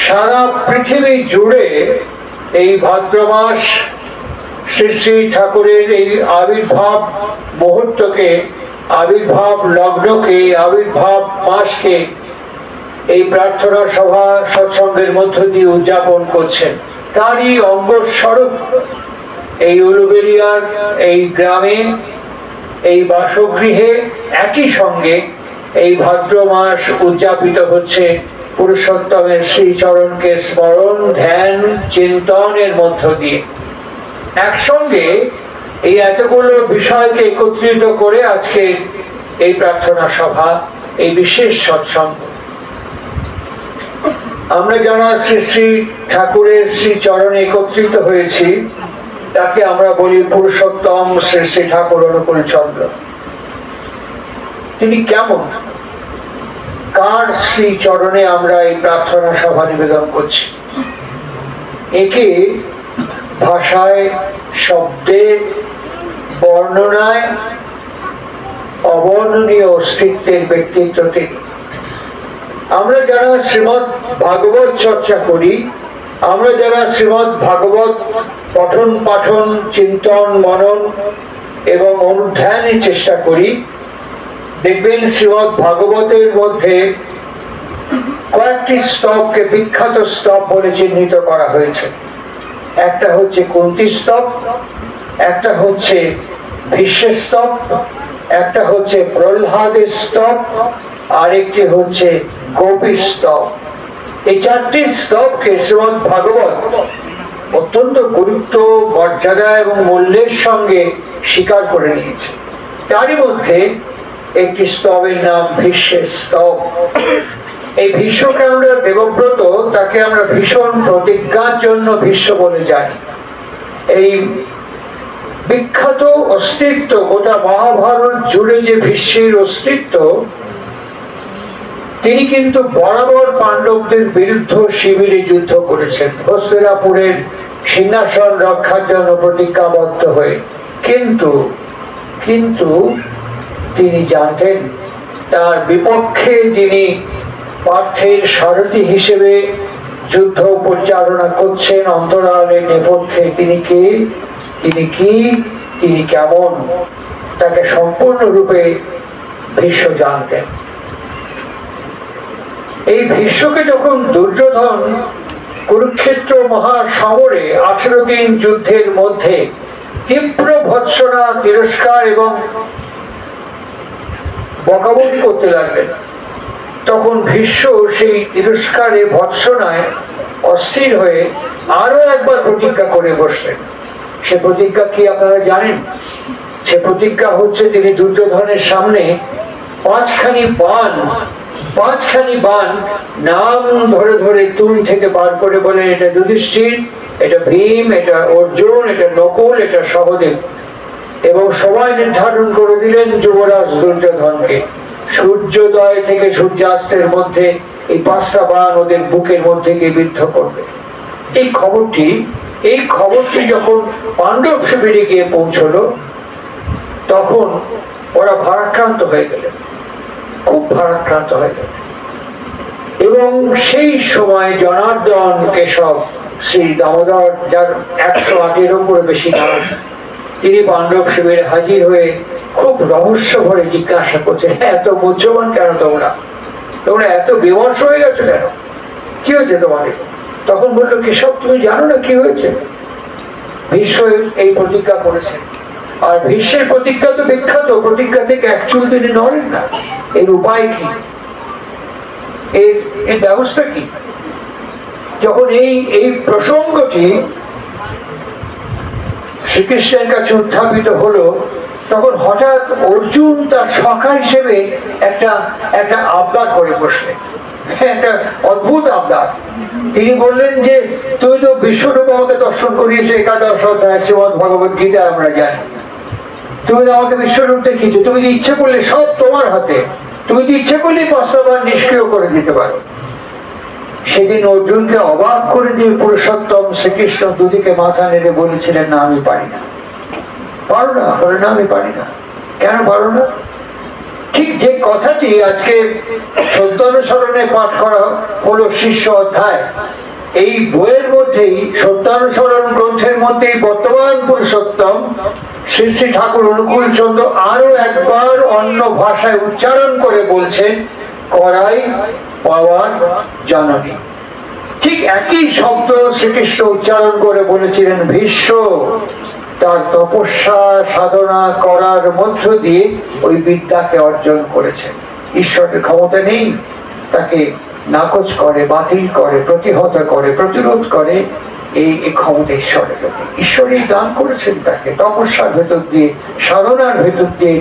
সারা পৃথিবী জুড়ে এই ভাদ্র মাস শ্রী শ্রী ঠাকুরের এই আবির্ভাব মুহূর্তকে, আবির্ভাব লগ্নকে, আবির্ভাব মাসকে এই প্রার্থনা সভা সৎসঙ্গের মধ্য দিয়ে উদযাপন করছেন। তারই অঙ্গস্বরূপ এই উলুবেড়িয়ার এই গ্রামে, এই বাসগৃহে একই সঙ্গে এই ভাদ্র মাস উদযাপিত হচ্ছে পুরুষোত্তমের শ্রীচরণকে স্মরণ, ধ্যান, চিন্তনের মধ্য দিয়ে। একসঙ্গে এই এতগুলো বিষয়কে একত্রিত করে আজকে এই প্রার্থনা সভা, এই বিশেষ সৎসঙ্গ। আমরা যারা শ্রী শ্রী ঠাকুরের শ্রীচরণে একত্রিত হয়েছি তাকে আমরা বলি পুরুষোত্তম শ্রী শ্রী ঠাকুর অনুকূল চন্দ্র। তিনি কেমন, কার শ্রীচরণে আমরা এই প্রার্থনা সভা নিবেদন করছি? একে ভাষায়, শব্দে, বর্ণনায় অবর্ণনীয় অস্তিত্বের ব্যক্তিত্ব তিনি। আমরা যারা শ্রীমৎ ভাগবত চর্চা করি, আমরা যারা শ্রীমৎ ভাগবত পঠন পাঠন, চিন্তন, মনন এবং অনুধ্যানের চেষ্টা করি, দেখবেন শ্রীমৎ ভাগবতের মধ্যে কয়েকটি স্তবকে বিখ্যাত স্তব বলে চিহ্নিত করা হয়েছে। একটা হচ্ছে কুন্তী স্তব, একটা হচ্ছে ভীষ্মের স্তব, একটা হচ্ছে প্রহ্লাদের স্তব, আরেকটি হচ্ছে গোপী স্তব। এই চারটি স্তবকে শ্রীমৎ ভাগবত অত্যন্ত গুরুত্ব, মর্যাদা এবং মূল্যের সঙ্গে স্বীকার করে নিয়েছে। তারই মধ্যে একটি স্তবের নাম ভীষ্মের স্তব। এই ভীষ্মকে আমরা দেবব্রত, তাকে আমরা ভীষণ প্রতিজ্ঞার জন্য ভীষ্ম বলে যাই। এই বিখ্যাত অস্তিত্ব, গোটা মহাভারত জুড়ে যে ভীষ্মের অস্তিত্ব, তিনি কিন্তু বরাবর পাণ্ডবদের বিরুদ্ধে শিবিরে যুদ্ধ করেছেন, হস্তিনাপুরের সিংহাসন রক্ষার জন্য প্রতিজ্ঞাবদ্ধ হয়ে। কিন্তু তিনি জানতেন তার বিপক্ষে যিনি পার্থের সারথি হিসেবে যুদ্ধ পরিচালনা করছেন অন্তরালের নেপথ্যে, তিনি কে, তিনি কেমন, তাকে সম্পূর্ণরূপে ভীষ্ম জানতেন। এই ভীষ্মকে যখন দুর্যোধন কুরুক্ষেত্র মহাসমরে 18 দিন যুদ্ধের মধ্যে তীব্র ভৎসনা, তিরস্কার এবং বকাবকি করতে লাগলেন, তখন ভীষ্ম সেই তিরস্কারে, ভৎসনায় অস্থির হয়ে আরো একবার প্রতিজ্ঞা করে বসলেন। সে প্রতিজ্ঞা কি আপনারা জানেন? সে প্রতিজ্ঞা হচ্ছে তিনি দুর্যোধনের সামনে পাঁচখানি বান নাম ধরে ধরে তুল থেকে বার করে বলেন, এটা যুধিষ্ঠির, এটা ভীম, এটা অর্জুন, এটা নকুল, এটা সহদেব। এবং সবাই নির্ধারণ করে দিলেন যুবরাজ দুর্যোধনকে সূর্যোদয় থেকে সূর্যাস্তের মধ্যে এই 5টা বান ওদের বুকের মধ্যে গিয়ে বিদ্ধ করবে। এই খবরটি যখন পাণ্ডব শিবিরে গিয়ে পৌঁছলো, তখন ওরা ভারাক্রান্ত হয়ে গেলেন, খুব ভারাক্রান্ত হয়ে গেলেন। এবং সেই সময় জনার্দন, কেশব, শ্রী দামোদর, যার 108-এর উপরে বেশি নাম, তিনি পাণ্ডব শিবিরে হাজির হয়ে খুব রহস্য ভরে জিজ্ঞাসা করছেন, এত বুদ্ধিমান কেন তোমরা এত বিমর্ষ হয়ে গেছো কেন, কি হয়েছে তোমাদের? তখন বললো, কেশব তুমি জানো না কি হয়েছে? ভীষ্ম এই প্রতিজ্ঞা করেছেন, আর ভীষ্মের প্রতিজ্ঞা তো বিখ্যাত, প্রতিজ্ঞা থেকে এক চুল তিনি নড়েন না। এর উপায় কি, এর ব্যবস্থা কি? যখন এই প্রসঙ্গটি শ্রীকৃষ্ণের কাছে উত্থাপিত হলো, তখন হঠাৎ অর্জুন তার সখা হিসেবে একটা আবদার করে বসলেন, একটা অদ্ভুত আবদার। তিনি বললেন যে তুই তো বিশ্বরূপ আমাকে দর্শন করিয়েছো, 11 অধ্যায় শ্রীমদ ভগবত গীতা আমরা জানি, তুমি তো আমাকে বিশ্বরূপ দেখিয়েছো, তুমি যে ইচ্ছে করলে সব তোমার হাতে, তুমি যে ইচ্ছে করলে 5টা বার নিষ্ক্রিয় করে দিতে পারো। সেদিন অর্জুনকে অবাক করে দিয়ে পুরুষোত্তম শ্রীকৃষ্ণ দুদিকে মাথা নেড়ে বলেছিলেন, না আমি পারি না। পারো না? বলে না আমি পারি না। কেন পারো না? ঠিক যে কথাটি আজকে সত্যানুসরণে পাঠ করা হলো শিষ্য অধ্যায়, এই বইয়ের মধ্যেই সত্যানুসরণ গ্রন্থের মধ্যেই বর্তমান পুরুষোত্তম শ্রী শ্রী ঠাকুর অনুকূল চন্দ্র আরো একবার অন্য ভাষায় উচ্চারণ করে বলছেন, করাই পাওয়ার জননী। ঠিক একই শব্দ শ্রীকৃষ্ণ উচ্চারণ করে বলেছিলেন ভীষ্ম তার তপস্যা সাধনা করার মধ্য দিয়ে ওই বিদ্যাকে অর্জন করেছেন। ঈশ্বরের ক্ষমতা নেই তাকে নাকচ করে, বাতিল করে, প্রতিহত করে, প্রতিরোধ করে, এই ক্ষমতা ঈশ্বরের। ঈশ্বরই দান করেছেন তাকে তপস্যার ভেতর দিয়ে, সাধনার ভেতর দিয়ে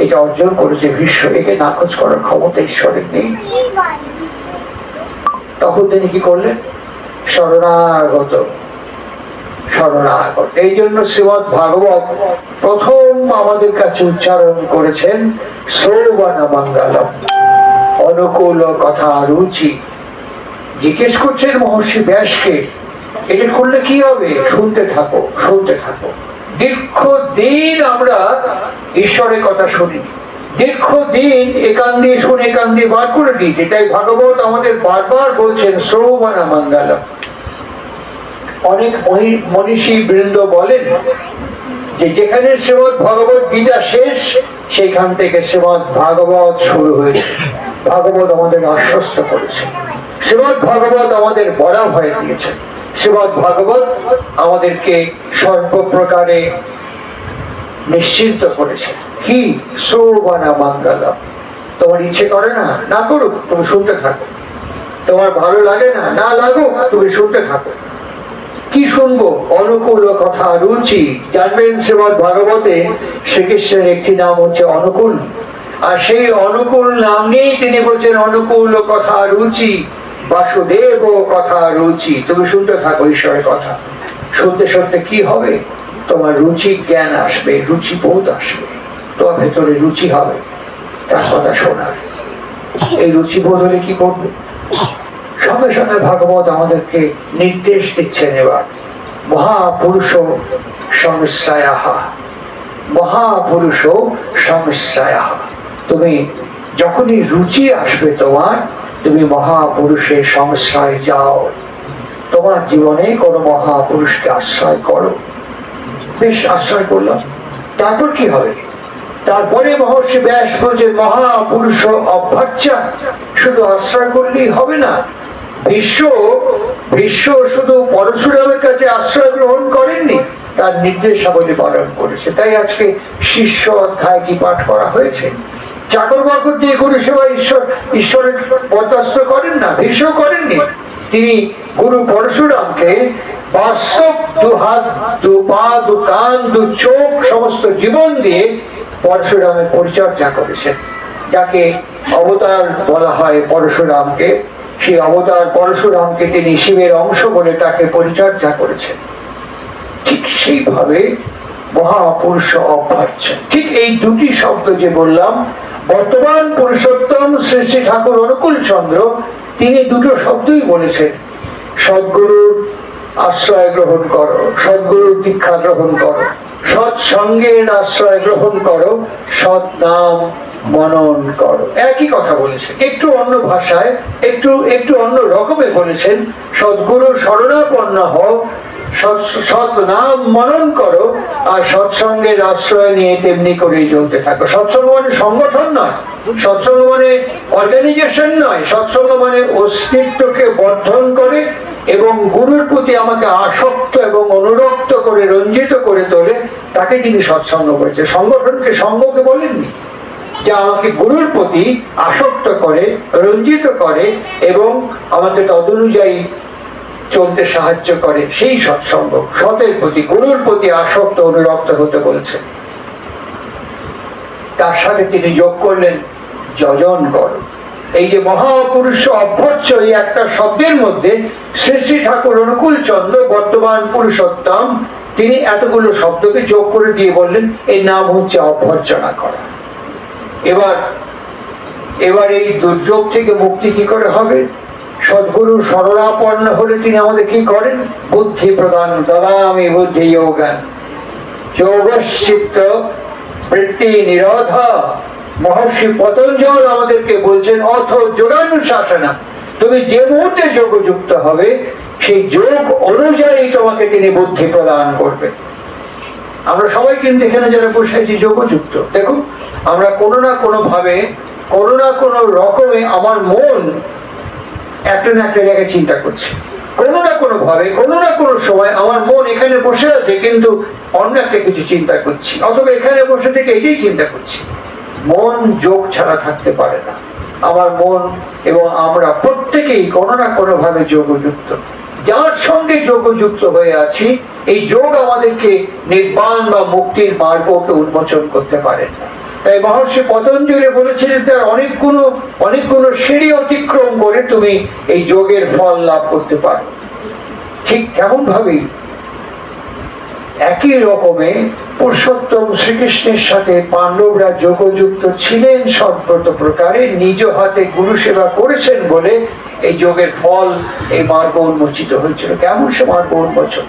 এটা অর্জন করেছে ভীষ্ম। একে নাকচ করার ক্ষমতা ঈশ্বরের নেই। তখন তিনি কি করলেন? শরণাগত। এই জন্য শ্রীমদ্ ভাগবত প্রথম আমাদের কাছে উচ্চারণ করেছেন শ্রবণ মঙ্গলম, অনুকূল কথা রুচি। জিজ্ঞেস করছেন মহর্ষি ব্যাসকে, এটা করলে কি হবে? শুনতে থাকো, শুনতে থাকো। দীর্ঘদিন আমরা ঈশ্বরের কথা শুনি, দীর্ঘদিন একান দিয়ে শুনে একান দিয়ে বার করে দিয়েছি। তাই ভাগবত আমাদের বারবার বলছেন শ্রবণ মঙ্গলম। অনেক মনীষী বৃন্দ বলেন যে যেখানে শ্রীমদ্ ভগবত গীতা শেষ, সেখান থেকে শ্রীমদ্ ভাগবত শুরু হয়েছে। ভাগবত আমাদের আশ্বস্ত করেছে, শ্রীমদ্ ভাগবত আমাদের বড় ভয় দিয়েছে, শ্রীমদ্ ভাগবত আমাদেরকে সর্বপ্রকারে নিশ্চিন্ত করেছে। কি? শ্রবণ মঙ্গলম। তোমার ইচ্ছে করে না, না করুক, তুমি শুনতে থাকো। তোমার ভালো লাগে না, না লাগুক, তুমি শুনতে থাকো। কি শুনবো? অনুকূল কথা রুচি। জানবেন শ্রীমদ্ ভাগবতে শ্রীকৃষ্ণের একটি নাম হচ্ছে অনুকূল, আর সেই অনুকূল নাম নিয়েই তিনি বলছেন অনুকূল কথা রুচি, বাসুদেব কথা রুচি। তুমি শুনতে থাকো ঈশ্বরের কথা। শুনতে শুনতে কি হবে? তোমার রুচি জ্ঞান আসবে, রুচি বোধ আসবে, তোমার ভেতরে রুচি হবে তার কথা শোনার। এই রুচি বোধ হলে কি করবে? সঙ্গে সঙ্গে ভাগবত আমাদেরকে নির্দেশ দিচ্ছেন এবার মহাপুরুষ সংশ্রয়াহ, মহাপুরুষ সংশ্রয়াহ। তুমি যখনই রুচি আসবে তোমার, তুমি মহাপুরুষের সংশ্রয় যাও, তোমার জীবনে কোনো মহাপুরুষকে আশ্রয় করো। বেশ, আশ্রয় করলাম, তারপর কি হবে? তারপরে মহর্ষি ব্যাস বলছে মহাপুরুষ অভ্যার্চা। শুধু আশ্রয় করলেই হবে না। ভীষ্ম শুধু পরশুরামের কাছে আশ্রয় গ্রহণ করেননি, তার নির্দেশাবলী পালন করেছে। তাই আজকে শিষ্য অধ্যায় কি পাঠ করা হয়েছে। চাকর বাকর দিয়ে গুরু সেবা ঈশ্বরের বরদাস্ত করেন না, ভীষ্ম করেননি। তিনি গুরু পরশুরামকে বাস্তব দু হাত, দু পা, দু কান, দু চোখ, সমস্ত জীবন দিয়ে পরশুরামের পরিচর্যা করেছেন। যাকে অবতার বলা হয় পরশুরামকে, সেই অবতার পরশুরামকে তিনি শিবের অংশ বলে তাকে পরিচর্যা করেছেন। ঠিক সেইভাবে মহাপুরুষ অভ্যার্চ। ঠিক এই দুটি শব্দ যে বললাম, বর্তমান পুরুষোত্তম শ্রী শ্রী ঠাকুর অনুকূল চন্দ্র তিনি দুটো শব্দই বলেছেন। সদ্গুরুর আশ্রয় গ্রহণ করো, সদ্গুরুর দীক্ষা গ্রহণ করো, সৎসঙ্গের আশ্রয় গ্রহণ করো, সৎ নাম মনন করো। একই কথা বলেছেন, একটু অন্য ভাষায়, একটু অন্য রকমে বলেছেন। সদ্গুরু শরণাপন্ন হও, সৎ নাম মনন করো, আর সৎসঙ্গের আশ্রয় নিয়ে তেমনি করেই চলতে থাকো। সৎসঙ্গ মানে সংগঠন নয়, সৎসঙ্গ মানে অর্গানাইজেশন নয়, সৎসঙ্গ মানে অস্তিত্বকে বর্ধন করে এবং গুরুর প্রতি আমাকে আসক্ত এবং অনুরক্ত করে, রঞ্জিত করে তোলে, তাকে তিনি সৎসঙ্গ করেছে। সংগঠনকে সঙ্গকে বলেননি, যা আমাকে গুরুর প্রতি আসক্ত করে, রঞ্জিত করে এবং আমাকে তদনুযায়ী চলতে সাহায্য করে, সেই সৎসঙ্গ। সতের প্রতি, গুরুর প্রতি আসক্ত অনুরক্ত হতে বলছে। তার সাথে তিনি যোগ করলেন যজন করো। এই যে মহাপুরুষ অভ্যর্চ, এই একটা শব্দের মধ্যে শ্রী শ্রী ঠাকুর অনুকূল চন্দ্র বর্তমান পুরুষোত্তম তিনি এতগুলো শব্দকে যোগ করে দিয়ে বললেন এই নাম হচ্ছে অভ্যর্চনা করা। এবার এই দুর্যোগ থেকে মুক্তি কি করে হবে? সদ্গুরু শরণাপন্ন হলে তিনি আমাদের কি করেন? বুদ্ধি প্রদান, দদামি বুদ্ধি যোগান, যোগশ্চিত্ত বৃত্তি নিরোধ মহর্ষি পতঞ্জল আমাদেরকে বলছেন অথ যোগানুশাসনা, তুমি যে মুহূর্তে যোগযুক্ত হবে সেই যোগ অনুযায়ী তোমাকে তিনি বুদ্ধি প্রদান করবে। আমরা সবাই কিন্তু এখানে যারা বসে আছি যোগযুক্ত, দেখুন আমরা কোনো না কোনো ভাবে কোনো না কোনো রকমে আমার মন একটা না একটা জায়গায় চিন্তা করছে, কোনো না কোনো ভাবে কোনো না কোনো সময় আমার মন এখানে বসে আছে কিন্তু অন্য একটা কিছু চিন্তা করছি, অথবা এখানে বসে থেকে এটাই চিন্তা করছি। মন যোগ ছাড়া থাকতে পারে না। আমার মন এবং আমরা প্রত্যেকেই কোনো না কোনো ভাবে যোগযুক্ত। যার সঙ্গে যোগযুক্ত হয়ে আছি এই যোগ আমাদেরকে নির্বাণ বা মুক্তির মার্গকে উন্মোচন করতে পারে না। তাই মহর্ষি পতঞ্জলি বলেছিলেন তার অনেকগুলো সিঁড়ি অতিক্রম করে তুমি এই যোগের ফল লাভ করতে পারো। ঠিক তেমন ভাবেই একই রকমে পুরুষোত্তম শ্রীকৃষ্ণের সাথে পাণ্ডবরা যোগযুক্ত ছিলেন সদ্ব্রত প্রকারে, নিজ হাতে গুরু সেবা করেছেন বলে এই যোগের ফল এই মার্গ উন্মোচিত হয়েছিল। কেমন সে মার্গ উন্মোচন,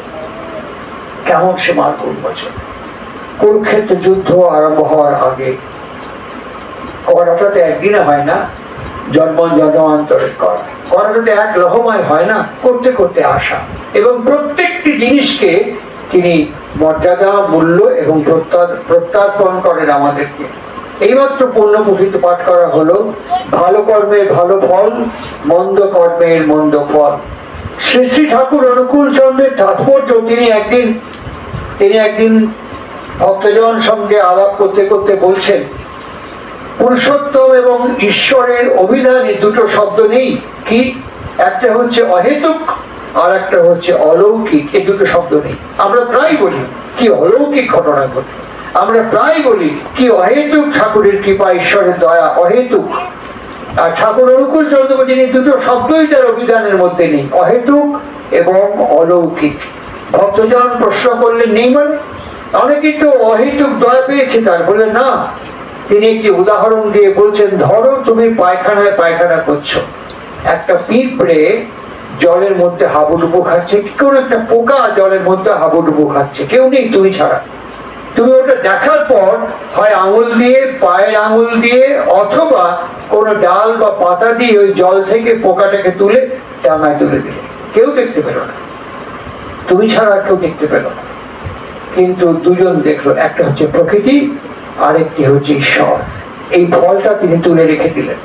কেমন সে মার্গ উন্মোচন। কুরুক্ষেত্র যুদ্ধ আরম্ভ হওয়ার আগে করাটা তো একদিনে হয় না, জন্মান্তরের করাটা তো এক লহমায় হয় না, করতে করতে আসা। এবং প্রত্যেকটি জিনিসকে তিনি মর্যাদা, মূল্য এবং প্রত্যার্পণ করেন আমাদেরকে। এইমাত্র পুণ্যপুঁথিতে পাঠ করা হলো ভালো কর্মের ভালো ফল, মন্দ কর্মের মন্দ ফল। শ্রী শ্রী ঠাকুর অনুকূল চন্দ্রের তাৎপর্য তিনি একদিন ভক্তজন সঙ্গে আলাপ করতে করতে বলছেন, পুরুষোত্তম এবং ঈশ্বরের অভিধানে দুটো শব্দ নেই, কি একটা হচ্ছে অহেতুক আর একটা হচ্ছে অলৌকিক। এই দুটো শব্দ নেই। আমরা প্রায় বলি কি অলৌকিক ঘটনা ঘটে, আমরা প্রায় বলি কি অহেতুক ঠাকুরের কৃপা, ঈশ্বরের দয়া অহেতুক। আর ঠাকুর অনুকূল চন্দ্র যিনি দুটো শব্দই তার অভিধানের মধ্যে নেই, অহেতুক এবং অলৌকিক। ভক্তজন প্রশ্ন করলেন নেই মানে, অনেকেই তো অহেতুক দয়া পেয়েছে তার, বলে না। তিনি একটি উদাহরণ দিয়ে বলছেন, ধরো তুমি পায়খানা করছো, একটা পিঁপড়ে জলের মধ্যে হাবুডুবু খাচ্ছে, কি কোনো একটা পোকা জলের মধ্যে হাবুডুবু খাচ্ছে, কেউ নেই তুমি ছাড়া। তুমি ওটা দেখার পর হয় আঙুল দিয়ে, পায়ের আঙুল দিয়ে, অথবা কোনো ডাল বা পাতা দিয়ে ওই জল থেকে পোকাটাকে তুলে ডাঙায় তুলে দিলে, কেউ দেখতে পেল না, তুমি ছাড়া কেউ দেখতে পেল না। কিন্তু দুজন দেখলো, একটা হচ্ছে প্রকৃতি, আরেকটি হচ্ছে ঈশ্বর। এই ফলটা তিনি তুলে রেখে দিলেন।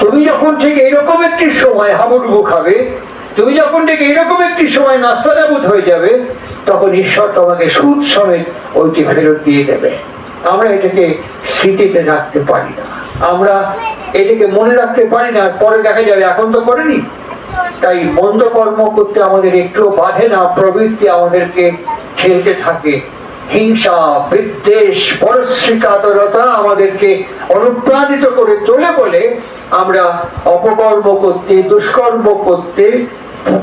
তুমি যখন ঠিক এইরকম একটি সময় হাবুডুবু খাবে, তুমি যখন ঠিক এইরকম একটি সময় নাস্তানাবুদ হয়ে যাবে, তখন ঈশ্বর তোমাকে সুদ সমেত ওইটি ফেরত দিয়ে দেবে। আমরা এটাকে স্মৃতিতে রাখতে পারি না, আমরা এটাকে মনে রাখতে পারি না, পরে দেখা যাবে এখন তো করেনি। তাই মন্দ কর্ম করতে আমাদের একটু বাধে না, প্রবৃত্তি আমাদেরকে ঠেলতে থাকে। হিংসা, বিদ্বেষ, পরশ্রীকাতরতা আমাদেরকে অনুপ্রাণিত করে তোলে বলে আমরা অপকর্ম করতে, দুষ্কর্ম করতে,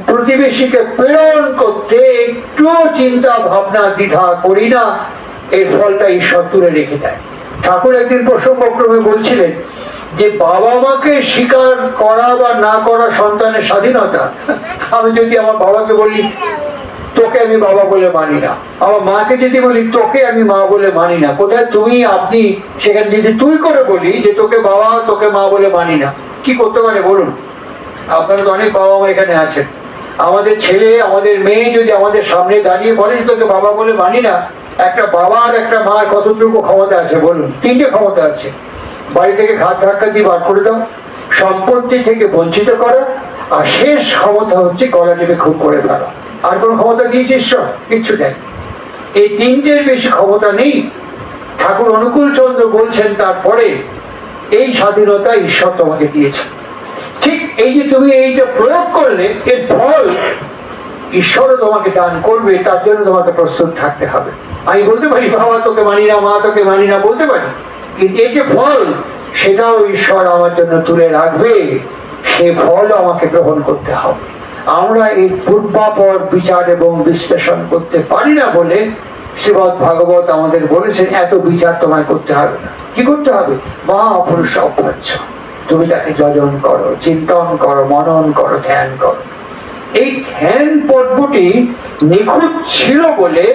প্রতিবেশীকে প্রেরণ করতে একটুও চিন্তা ভাবনা দ্বিধা করি না। এর ফলটা ঈশ্বর তুলে রেখে দেয়। ঠাকুর একদিন প্রসঙ্গক্রমে বলছিলেন যে বাবা মাকে স্বীকার করা বা না করা সন্তানের স্বাধীনতা। আমি যদি আমার বাবাকে বলি তোকে আমি বাবা বলে মানি না, আমার মাকে যদি বলি তোকে আমি মা বলে মানি না, কোথায় তুমি আপনি, সেখানে যদি তুই করে বলি যে তোকে বাবা তোকে মা বলে মানি না, কি করতে পারে বলুন? আপনারা তো অনেক বাবা মা এখানে আছেন। আমাদের ছেলে আমাদের মেয়ে যদি আমাদের সামনে দাঁড়িয়ে বলে তোকে বাবা বলে মানি না, একটা বাবা আর একটা মার কতটুকু ক্ষমতা আছে বলুন? তিনটে ক্ষমতা আছে। বাড়ি থেকে ঘাত ধাক্কা দিয়ে বার করে দাও, সম্পত্তি থেকে বঞ্চিত করা, আর শেষ ক্ষমতা হচ্ছে গলা টিপে খুন করে ফেলা। আর কোন ক্ষমতা দিয়েছে ঈশ্বর? কিচ্ছু দেয়। এই তিনটের বেশি ক্ষমতা নেই। ঠাকুর অনুকূল চন্দ্র বলছেন তারপরে এই স্বাধীনতা ঈশ্বর তোমাকে দিয়েছে। ঠিক এই যে তুমি এইটা প্রয়োগ করলে এর ফল ঈশ্বরও তোমাকে দান করবে, তার জন্য তোমাকে প্রস্তুত থাকতে হবে। আমি বলতে পারি বাবা তোকে মানি না, মা তোকে মানি না বলতে পারি, কিন্তু এই যে ফল সেটাও ঈশ্বর আমার জন্য তুলে রাখবে, সে ফল আমাকে গ্রহণ করতে হবে। আমরা এই পূর্বাপর বিচার এবং বিশ্লেষণ করতে পারি না বলে শ্রীমদ্ ভাগবত আমাদের বলেছেন এত বিচার তোমায় করতে হবে না। কি করতে হবে? মা অপুরুষ অভ্যাস, তুমি তাকে যজন করো, চিন্তন করো, মনন করো, ধ্যান করো। এই ধ্যান পর্বটি নিখুঁত ছিল বলে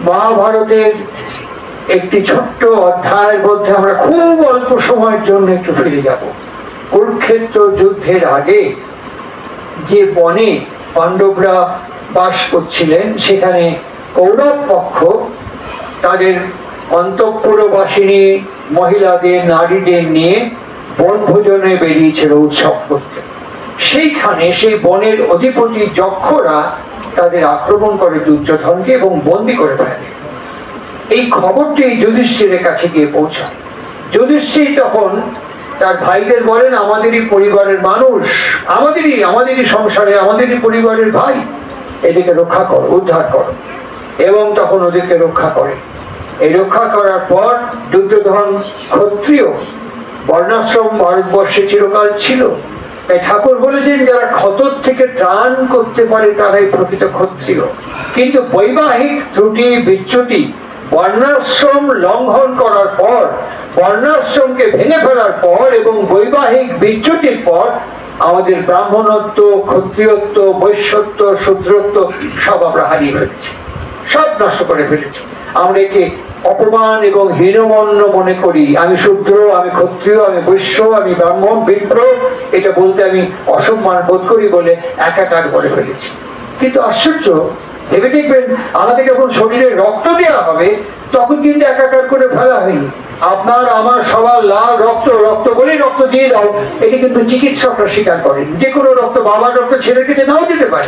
মহাভারতের একটি ছোট্ট অধ্যায়ের মধ্যে আমরা খুব অল্প সময়ের জন্য একটু ফিরে যাব। কুরুক্ষেত্র যুদ্ধের আগে যে বনে পাণ্ডবরা বাস করছিলেন, সেখানে কৌরব পক্ষ তাদের অন্তঃপুরবাসিনী মহিলাদের, নারীদের নিয়ে বনভোজনে বেরিয়েছিল উৎসব করতে। সেইখানে সেই বনের অধিপতি যক্ষরা তাদের আক্রমণ করে দুর্যোধনকে এবং বন্দী করে ফেলে। এই খবরটি যুধিষ্ঠিরের কাছে গিয়ে পৌঁছায়। যুধিষ্ঠির তখন তার ভাইদের বলেন, আমাদেরই পরিবারের মানুষ, আমাদেরই সংসারে, আমাদেরই পরিবারের ভাই, এদিকে রক্ষা করো, উদ্ধার করো। এবং তখন ওদেরকে রক্ষা করে। এই রক্ষা করার পর দুর্যোধন ক্ষত্রিয়, বর্ণাশ্রম ভারতবর্ষে চিরকাল ছিল। তাই ঠাকুর বলেছেন, যারা ক্ষতর থেকে ত্রাণ করতে পারে তারাই প্রকৃত ক্ষত্রিয়। কিন্তু বৈবাহিক ত্রুটি, বিচ্যুতি, বর্ণাশ্রম লঙ্ঘন করার পর, বর্ণাশ্রমকে ভেঙে ফেলার পর এবং বৈবাহিক বিচ্যুতির পর আমাদের ব্রাহ্মণত্ব, ক্ষত্রিয়ত্ব, বৈশ্যত্ব, শূদ্রত্ব সব আমরা হারিয়ে ফেলেছি, সব নষ্ট করে ফেলেছি। আমরা একে অপমান এবং হীনমন্য মনে করি। আমি শূদ্র, আমি ক্ষত্রিয়, আমি বৈশ্য, আমি ব্রাহ্মণ, বিপ্র, এটা বলতে আমি অসম্মান বোধ করি বলে একাকার করে ফেলেছি। কিন্তু আশ্চর্য, ভেবে দেখবেন, আমাদের যখন শরীরে রক্ত দেওয়া হবে তখন কিন্তু একাকার করে ফেলা হয়নি। আপনার আমার সবার লাল রক্ত, রক্ত বলেই রক্ত দিয়ে দাও, এটি কিন্তু চিকিৎসকরা স্বীকার করেন। যে কোনো রক্ত, বাবার রক্ত ছেলের কাছে নাও যেতে পারে,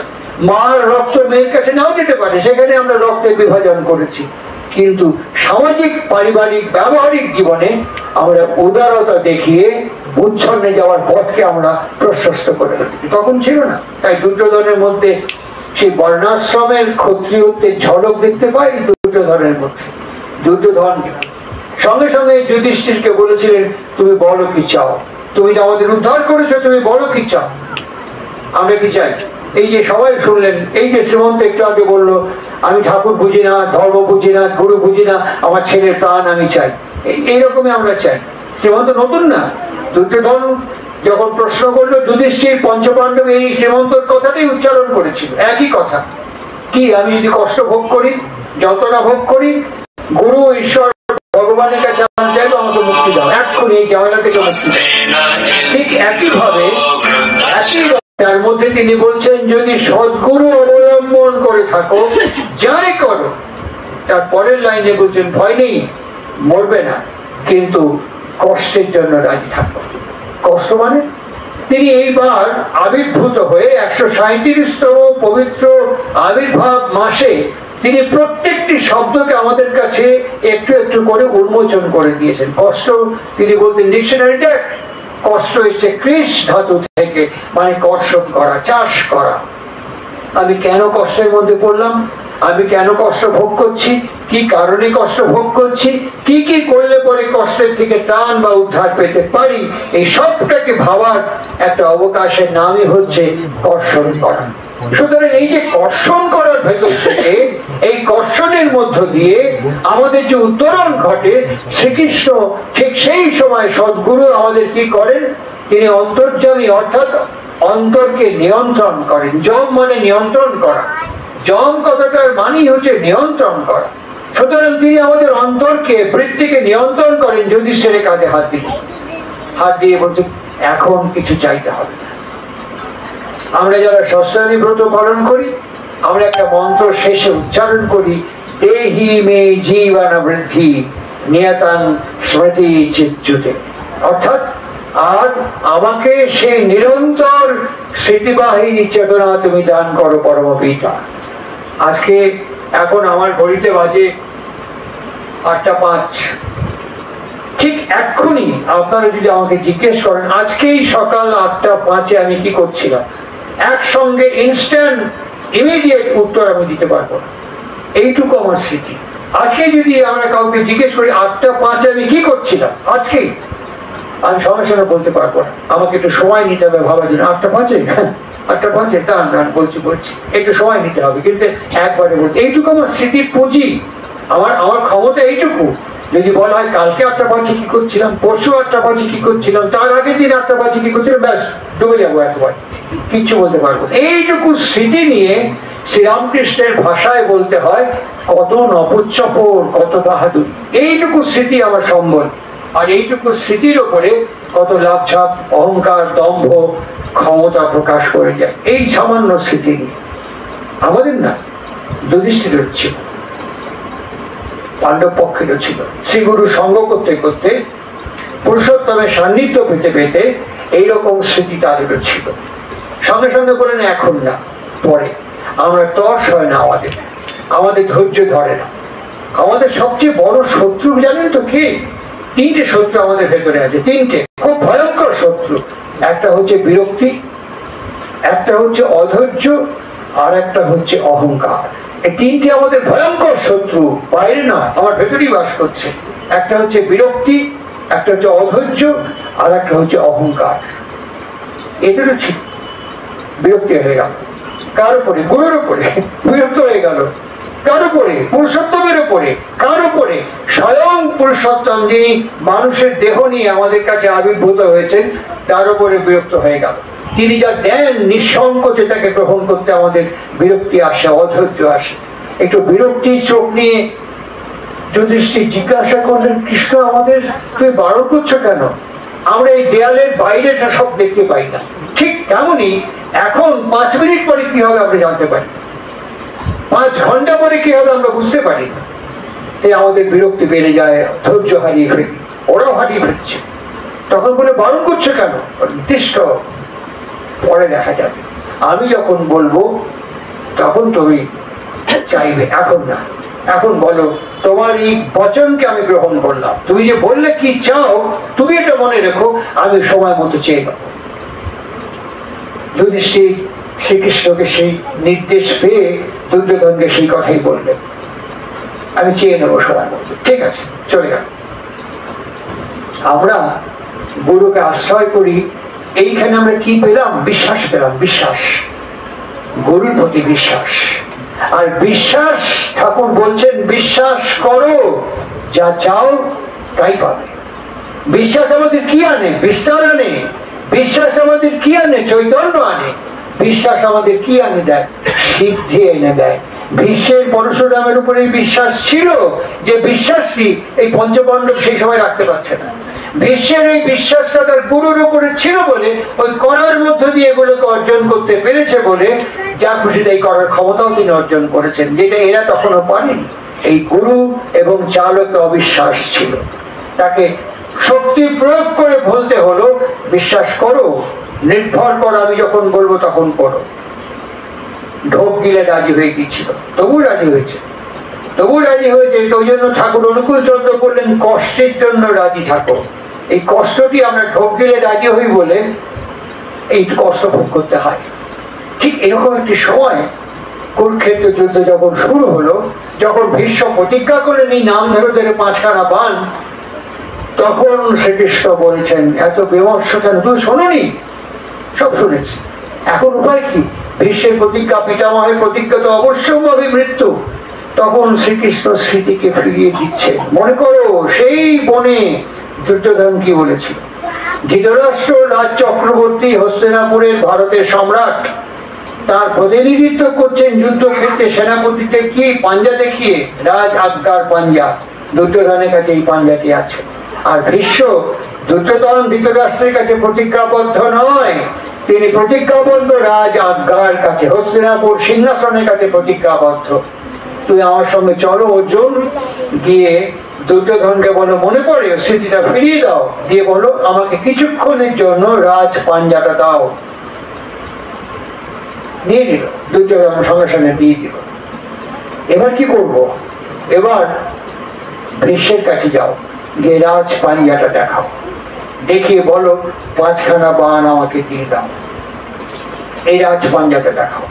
মার রক্ত মেয়ের কাছে নাও যেতে পারে, সেখানে আমরা রক্তের বিভাজন করেছি। কিন্তু সামাজিক, পারিবারিক, ব্যবহারিক জীবনে আমরা উদারতা দেখিয়ে উচ্ছন্নে যাওয়ার পথকে আমরা প্রশস্ত করে ফেলেছি, তখন ছিল না। তাই দুর্যোধনের মধ্যে সেই বর্ণাশ্রমের ক্ষত্রিয়ত্বের ঝলক দেখতে পাই দুর্যোধনের মধ্যে। দুর্যোধন সঙ্গে সঙ্গে যুধিষ্ঠিরকে বলেছিলেন, তুমি বলো কি চাও, তুমি যে আমাদের উদ্ধার করেছো, তুমি বলো কি চাও। আমরা কি চাই? এই যে সবাই শুনলেন, এই যে শ্রীমন্ত একটু আগে বললো, আমি ঠাকুর বুঝি না, ধর্ম বুঝি না, গুরু বুঝি না, আমার ছেলের প্রাণ আমি চাই। এইরকমই আমরা চাই। শ্রীমন্ত নতুন না। দুর্যোধন যখন প্রশ্ন করলো, যুধিষ্ঠির, পঞ্চপাণ্ডব এই শ্রীমন্তর কথাটাই উচ্চারণ করেছিল, একই কথা। কি, আমি যদি কষ্ট ভোগ করি, যন্ত্রণা ভোগ করি, গুরু, ঈশ্বর, ভগবানের কাছে আমার চাইবো আমাকে মুক্তি দাও, এক্ষুনি এই ঝামেলা থেকে মুক্তি দাও। ঠিক একইভাবে তার মধ্যে তিনি বলছেন, যদি সদ্গুরু অবলম্বন করে থাকো, যাই করো। তার পরের লাইনে বলছেন, ভয় নেই, মরবে না, কিন্তু কষ্টের জন্য রাজি থাকো। কষ্ট মানে তিনি এইবার আবির্ভূত হয়ে 137তম পবিত্র আবির্ভাব মাসে তিনি প্রত্যেকটি শব্দকে আমাদের কাছে একটু একটু করে উন্মোচন করে দিয়েছেন। কষ্ট তিনি বলতেন ডিকশনারিতে, কষ্ট এসছে কৃষ ধাতু থেকে, মানে কর্ষণ করা, চাষ করা। আমি কেন কষ্টের মধ্যে পড়লাম, আমি কেন কষ্ট ভোগ করছি, কি কারণে কষ্ট ভোগ করছি, কি কি করলে পরে কষ্টের থেকে ত্রাণ বা উদ্ধার পেতে পারি, এই সবটাকে ভাবার একটা অবকাশের নামই হচ্ছে কর্ষণ করা। সুতরাং এই যে কর্ষণ করার ভেতর থেকে, এই কর্ষণের মধ্য দিয়ে আমাদের যে উত্তরণ ঘটে, শ্রীকৃষ্ণ ঠিক সেই সময় সদ্গুরু আমাদের কি করেন, তিনি অন্তর্যামী, অর্থাৎ অন্তরকে নিয়ন্ত্রণ করেন। যম মানে নিয়ন্ত্রণ করা, যম কথাটার মানেই হচ্ছে নিয়ন্ত্রণ করা। সুতরাং তিনি আমাদের অন্তরকে, বৃত্তিকে নিয়ন্ত্রণ করেন। যুধিষ্ঠিরের কাঁধে হাত দিয়ে বলছেন, এখন কিছু চাইতে হবে না। আমরা যারা ষষ্ঠাদি ব্রত পালন করি, আমরা একটা মন্ত্র শেষে উচ্চারণ করি, দেহি মে জীবন বৃদ্ধি নিয়তাং স্মৃতি চিচ্যুতে, অর্থাৎ আর আমাকে সেই নিরন্তর স্মৃতিবাহী চেতনা তুমি দান করো পরম পিতা। আজকে এখন আমার ঘড়িতে বাজে 8:05, ঠিক এক্ষুনি আপনারা যদি আমাকে জিজ্ঞেস করেন আজকেই সকাল 8:05 আমি কি করছিলাম, একসঙ্গে ইনস্ট্যান্ট ইমিডিয়েট উত্তর আমি দিতে পারবো না। এইটুকু আমার স্মৃতি। আজকে যদি আমরা কাউকে জিজ্ঞেস করি 8:05 আমি কি করছিলাম, আজকেই আমি সঙ্গে সঙ্গে বলতে পারবো না। আমাকে একটু সময় নিতে হবে ভাবার জন্য। 8:05 দান বলছি একটু সময় নিতে হবে, কিন্তু একবারে বলছি। এইটুকু আমার স্মৃতির পুঁজি, আমার ক্ষমতা এইটুকু। যদি বলা হয় কালকে 8:05 কি করছিলাম, পরশু 8:05 কি করছিলাম, তার আগের দিন 8:05 কি করছিলাম, ব্যাস ডুবে যাবো, একবার কিচ্ছু বলতে পারবো। এইটুকু স্মৃতি নিয়ে শ্রীরামকৃষ্ণের ভাষায় বলতে হয় কত নপুচ্চপর, কত বাহাদুর। এইটুকু স্মৃতি আমার সম্বল, আর এইটুকু স্মৃতির ওপরে কত লাভঝাপ, অহংকার, দম্ভ, ক্ষমতা প্রকাশ করে যায় এই সামান্য স্মৃতি নিয়ে। আমাদের না, যুধিষ্ঠিরের ছিল, পাণ্ডব পক্ষেরও ছিল। শ্রীগুরু সঙ্গ করতে করতে, পুরুষোত্তমের সান্নিধ্য পেতে পেতে এইরকম স্মৃতি তাদেরও ছিল। সঙ্গে সঙ্গে বলেন এখন না, পরে। আমরা তর্স হয় না, আমাদের ধৈর্য ধরে না। আমাদের সবচেয়ে বড় শত্রু জানেন তো কে? তিনটে শত্রু আমাদের ভেতরে আছে, তিনটে খুব ভয়ঙ্কর শত্রু। একটা হচ্ছে বিরক্তি, একটা হচ্ছে অধৈর্য, আর একটা হচ্ছে অহংকার। এই তিনটে আমাদের ভয়ঙ্কর শত্রু, বাইরে না, আমার ভেতরেই বাস করছে। একটা হচ্ছে বিরক্তি, একটা হচ্ছে অধৈর্য, আর একটা হচ্ছে অহংকার। এদেরও ঠিক বিরক্তি হয়ে গেল কার উপরে? গুরুর উপরে বিরক্ত হয়ে গেল। কার উপরে? পুরুষোত্তমের উপরে। কার উপরে? স্বয়ং পুরুষোত্তম, যিনি মানুষের দেহ নিয়ে আমাদের কাছে আবির্ভূত হয়েছেন, তার উপরে বিরক্ত হয়ে গেল। তিনি যা দেন নিঃসংকোচে তাকে গ্রহণ করতে আমাদের বিরক্তি আসে, অধৈর্য আসে। একটু বিরক্তির চোখ নিয়ে যুধিষ্ঠির জিজ্ঞাসা করলেন, কৃষ্ণ আমাদের তুই বারণ করছো কেন? আমরা এই দেয়ালের বাইরেটা সব দেখতে পাই না। ঠিক তেমনই এখন 5 মিনিট পরে কি হবে আমরা জানতে পারি, 5 ঘন্টা পরে কি হবে আমরা বুঝতে পারি না। এই আমাদের বিরক্তি বেড়ে যায়, ধৈর্য হারিয়ে ফেলি, ওরাও হারিয়ে ফেলছে। তখন বলে বারণ করছো কেন? নির্দিষ্ট পরে দেখা যাবে, আমি যখন বলবো তখন তুমি চাইবে, এখন না। এখন বলো, তোমার এই বচনকে আমি গ্রহণ করলাম, তুমি যে বললে কি চাও তুমি এটা মনে রেখো, আমি সময় মতো চেয়ে নেব। যুধিষ্ঠির শ্রীকৃষ্ণকে সেই নির্দেশ পেয়ে দুর্যোধনকে সেই কথাই বললেন, আমি চেয়ে নেবো সময় মতো। ঠিক আছে, চলে গেল। আমরা গুরুকে আশ্রয় করি, এইখানে আমরা কি পেলাম? বিশ্বাস পেলাম, বিশ্বাস, গুরুর প্রতি বিশ্বাস। আর বিশ্বাস, ঠাকুর বলছেন বিশ্বাস করো, যা চাও তাই পাবে। বিশ্বাস আমাদের কি আনে? বিস্তার আনে। বিশ্বাস আমাদের কি আনে? চৈতন্য আনে। বিশ্বাস আমাদের কি আনে দেয়? সিদ্ধি এনে দেয়। ভীষ্মের পরশুরামের উপরে বিশ্বাস ছিল, যে বিশ্বাসটি এই পঞ্চপাণ্ডব সেই সময় রাখতে পারছে না। ভীষ্মের এই বিশ্বাসটা তার গুরুর উপরে ছিল বলে, ওই করার মধ্য দিয়ে এগুলোকে অর্জন করতে পেরেছে বলে, যা খুশি তাই করার ক্ষমতাও তিনি অর্জন করেছেন, যেটা এরা তখনও পারেনি। এই গুরু এবং চালকে অবিশ্বাস ছিল, তাকে শক্তি প্রয়োগ করে বলতে হলো বিশ্বাস করো, নির্ভর করো, আমি যখন বলবো তখন করো। ঢোক গিলে রাজি হয়ে গিয়েছিল, তবু রাজি হয়েছে। ওই জন্য ঠাকুর অনুকূল চন্দ্র বললেন, কষ্টের জন্য রাজি থাকো। এই কষ্টটি আমরা ঢোক গিলে রাজি হই বলে এই কষ্ট ভোগ করতে হয়। ঠিক এরকম একটি সময় কুরুক্ষেত্র যুদ্ধ যখন শুরু হলো, যখন ভীষ্ম প্রতিজ্ঞা করলেন এই নাম ধরে ধরে 5খানা বাণ, তখন শ্রীকৃষ্ণ বলছেন, এত বিমর্ষ কেন? তুমি শোনোনি? সব শুনেছি, এখন উপায় কি? ভীষ্মের প্রতিজ্ঞা, পিতামহের প্রতিজ্ঞা তো অবশ্যম্ভাবী মৃত্যু। তখন শ্রীকৃষ্ণ স্মৃতিকে ফিরিয়ে দিচ্ছে। মনে করো সেই বনে দুর্যোধন কি বলেছিল, ধৃতরাষ্ট্র রাজ চক্রবর্তী, হস্তিনাপুরের ভারতের সম্রাট, তার প্রতিনিধিত্ব করছেন যুদ্ধক্ষেত্রে সেনাপতিতে কি পাঞ্জা দেখিয়ে, রাজ আজ্ঞার পাঞ্জা। দুর্যোধনের কাছে এই পাঞ্জাটি আছে। আর ভীষ্ম, দুর্যোধন ধৃতরাষ্ট্রের কাছে প্রতিজ্ঞাবদ্ধ নয়, তিনি প্রতিজ্ঞাবদ্ধ রাজ আজ্ঞার কাছে, হস্তিনাপুর সিংহাসনের কাছে প্রতিজ্ঞাবদ্ধ। তুই আমার সঙ্গে চলো অর্জুন, গিয়ে দুর্যোধনকে বলো, মনে পড়ে স্মৃতিটা ফিরিয়ে দাও, দিয়ে বলো আমাকে কিছুক্ষণের জন্য রাজ পাঞ্জাটা দাও। দিয়ে দিল, দুর্যোধন সঙ্গে সঙ্গে দিয়ে দিল। এবার কি করব? এবার ভীষ্মের কাছে যাও, গিয়ে রাজ পাঞ্জাটা দেখাও, দেখিয়ে বলো 5খানা বাণ আমাকে দিয়ে দাও, এই রাজ পাঞ্জাটা দেখাও।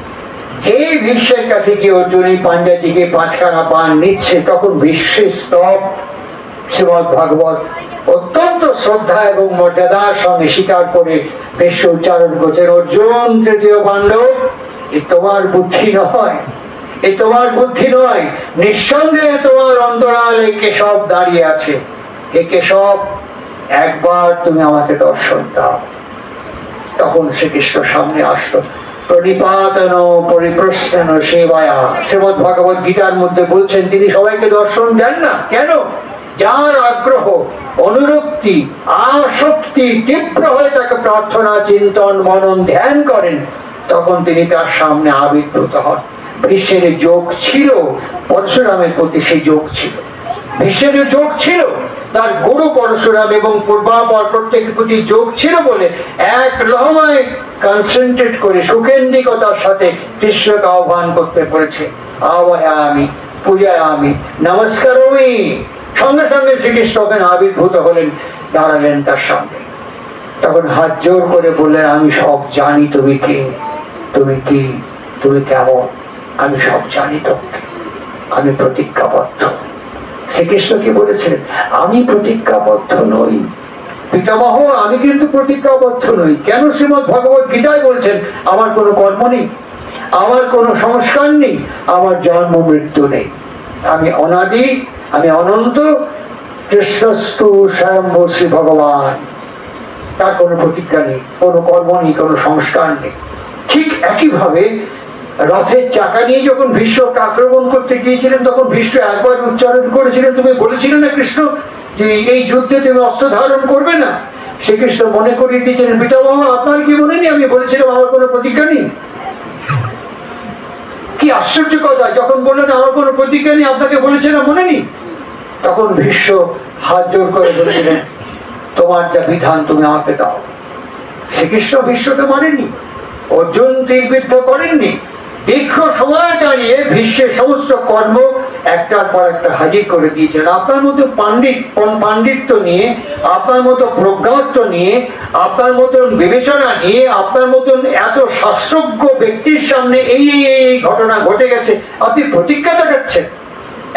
এই ভীষ্মের কাছে গিয়ে অর্জুন এই পাঞ্জাটিকে 5খানা বাণ নিচ্ছে, তখন ভীষ্মের স্তব শ্রীমদ ভাগবত অত্যন্ত শ্রদ্ধা এবং মর্যাদার সঙ্গে স্বীকার করে ভীষ্ম উচ্চারণ করছেন, অর্জুন তৃতীয় পাণ্ডব, এ তোমার বুদ্ধি নয়, এ তোমার বুদ্ধি নয়, নিঃসন্দেহে তোমার অন্তরালে কেশব দাঁড়িয়ে আছে। এ কেশব, একবার তুমি আমাকে দর্শন দাও। তখন শ্রীকৃষ্ণ সামনে আসলো, প্রণিপাতন পরিপ্রশ্ন সেবায়া। শ্রীমদ ভগবত গীতার মধ্যে বলছেন তিনি সবাইকে দর্শন দেন না। কেন? যার আগ্রহ, অনুরক্তি, আসক্তি তীব্র হয়ে তাকে প্রার্থনা, চিন্তন, মনন, ধ্যান করেন, তখন তিনি তার সামনে আবির্ভূত হন। ভীষ্মের যোগ ছিল, পরশুরামের প্রতি সেই যোগ ছিল। ভীষ্মের যোগ ছিল, তার গুরু পরশুরাম এবং পূর্বাপর প্রত্যেকের প্রতি যোগ ছিল বলে এক লহমায় কনসেন্ট্রেট করে সুকেন্দ্রিকতার সাথে কৃষ্ণকে আহ্বান করতে পেরেছে। আবায়ামি, পূজায়ামি, নমস্কারমি। সঙ্গে সঙ্গে শ্রীকৃষ্ণ ওখানে আবির্ভূত হলেন, দাঁড়ালেন তার সামনে। তখন হাত জোর করে বললেন, আমি সব জানি তুমি কে, তুমি কি, তুমি কেমন, আমি সব জানি তোমাকে, আমি প্রতিজ্ঞাবদ্ধ। শ্রীকৃষ্ণ কি বলেছেন? আমি প্রতিজ্ঞাবদ্ধ নই পিতামহ, আমি কিন্তু প্রতিজ্ঞাবদ্ধ নই। কেন? শ্রীমদ ভগবত গীতায় বলছেন আমার কোনো কর্ম নেই, আমার কোনো সংস্কার নেই, আমার জন্ম মৃত্যু নেই, আমি অনাদি, আমি অনন্ত, কৃষ্ণস্তু স্বয়ম্ভূ শ্রী ভগবান। তার কোনো প্রতিজ্ঞা নেই, কোনো কর্ম নেই, কোনো সংস্কার নেই। ঠিক একইভাবে রথের চাকা নিয়ে যখন ভীষ্মকে আক্রমণ করতে গিয়েছিলেন, তখন ভীষ্ম একবার উচ্চারণ করেছিলেন, তুমি বলেছিলে না কৃষ্ণ যে এই যুদ্ধে তুমি অস্ত্র ধারণ করবে না? শ্রীকৃষ্ণ মনে করিয়ে দিয়েছিলেন, পিতামহ আপনার কি মনে নেই আমি বলেছিলাম আমার কোনো প্রতিজ্ঞা নেই? কি আশ্চর্য কথা, যখন বললেন আমার কোনো প্রতিজ্ঞা নেই, আপনাকে বলেছিলাম মনে নেই? তখন ভীষ্ম হাত জোর করে বলেছিলেন, তোমার যা বিধান তুমি আমাকে দাও। শ্রীকৃষ্ণ ভীষ্মকে মানেননি, অর্জুন তীরবিদ্ধ করেননি। দীর্ঘ সময় দাঁড়িয়ে ভীষ্মের সমস্ত কর্ম একটার পর একটা হাজির করে দিয়েছেন। আপনার মতো পাণ্ডিত্য নিয়ে, আপনার মতো প্রজ্ঞাত্ব নিয়ে, আপনার মতন বিবেচনা নিয়ে, আপনার মতন এত শাস্ত্রজ্ঞ ব্যক্তির সামনে এই এই ঘটনা ঘটে গেছে, আপনি প্রতিজ্ঞা দেখাচ্ছেন।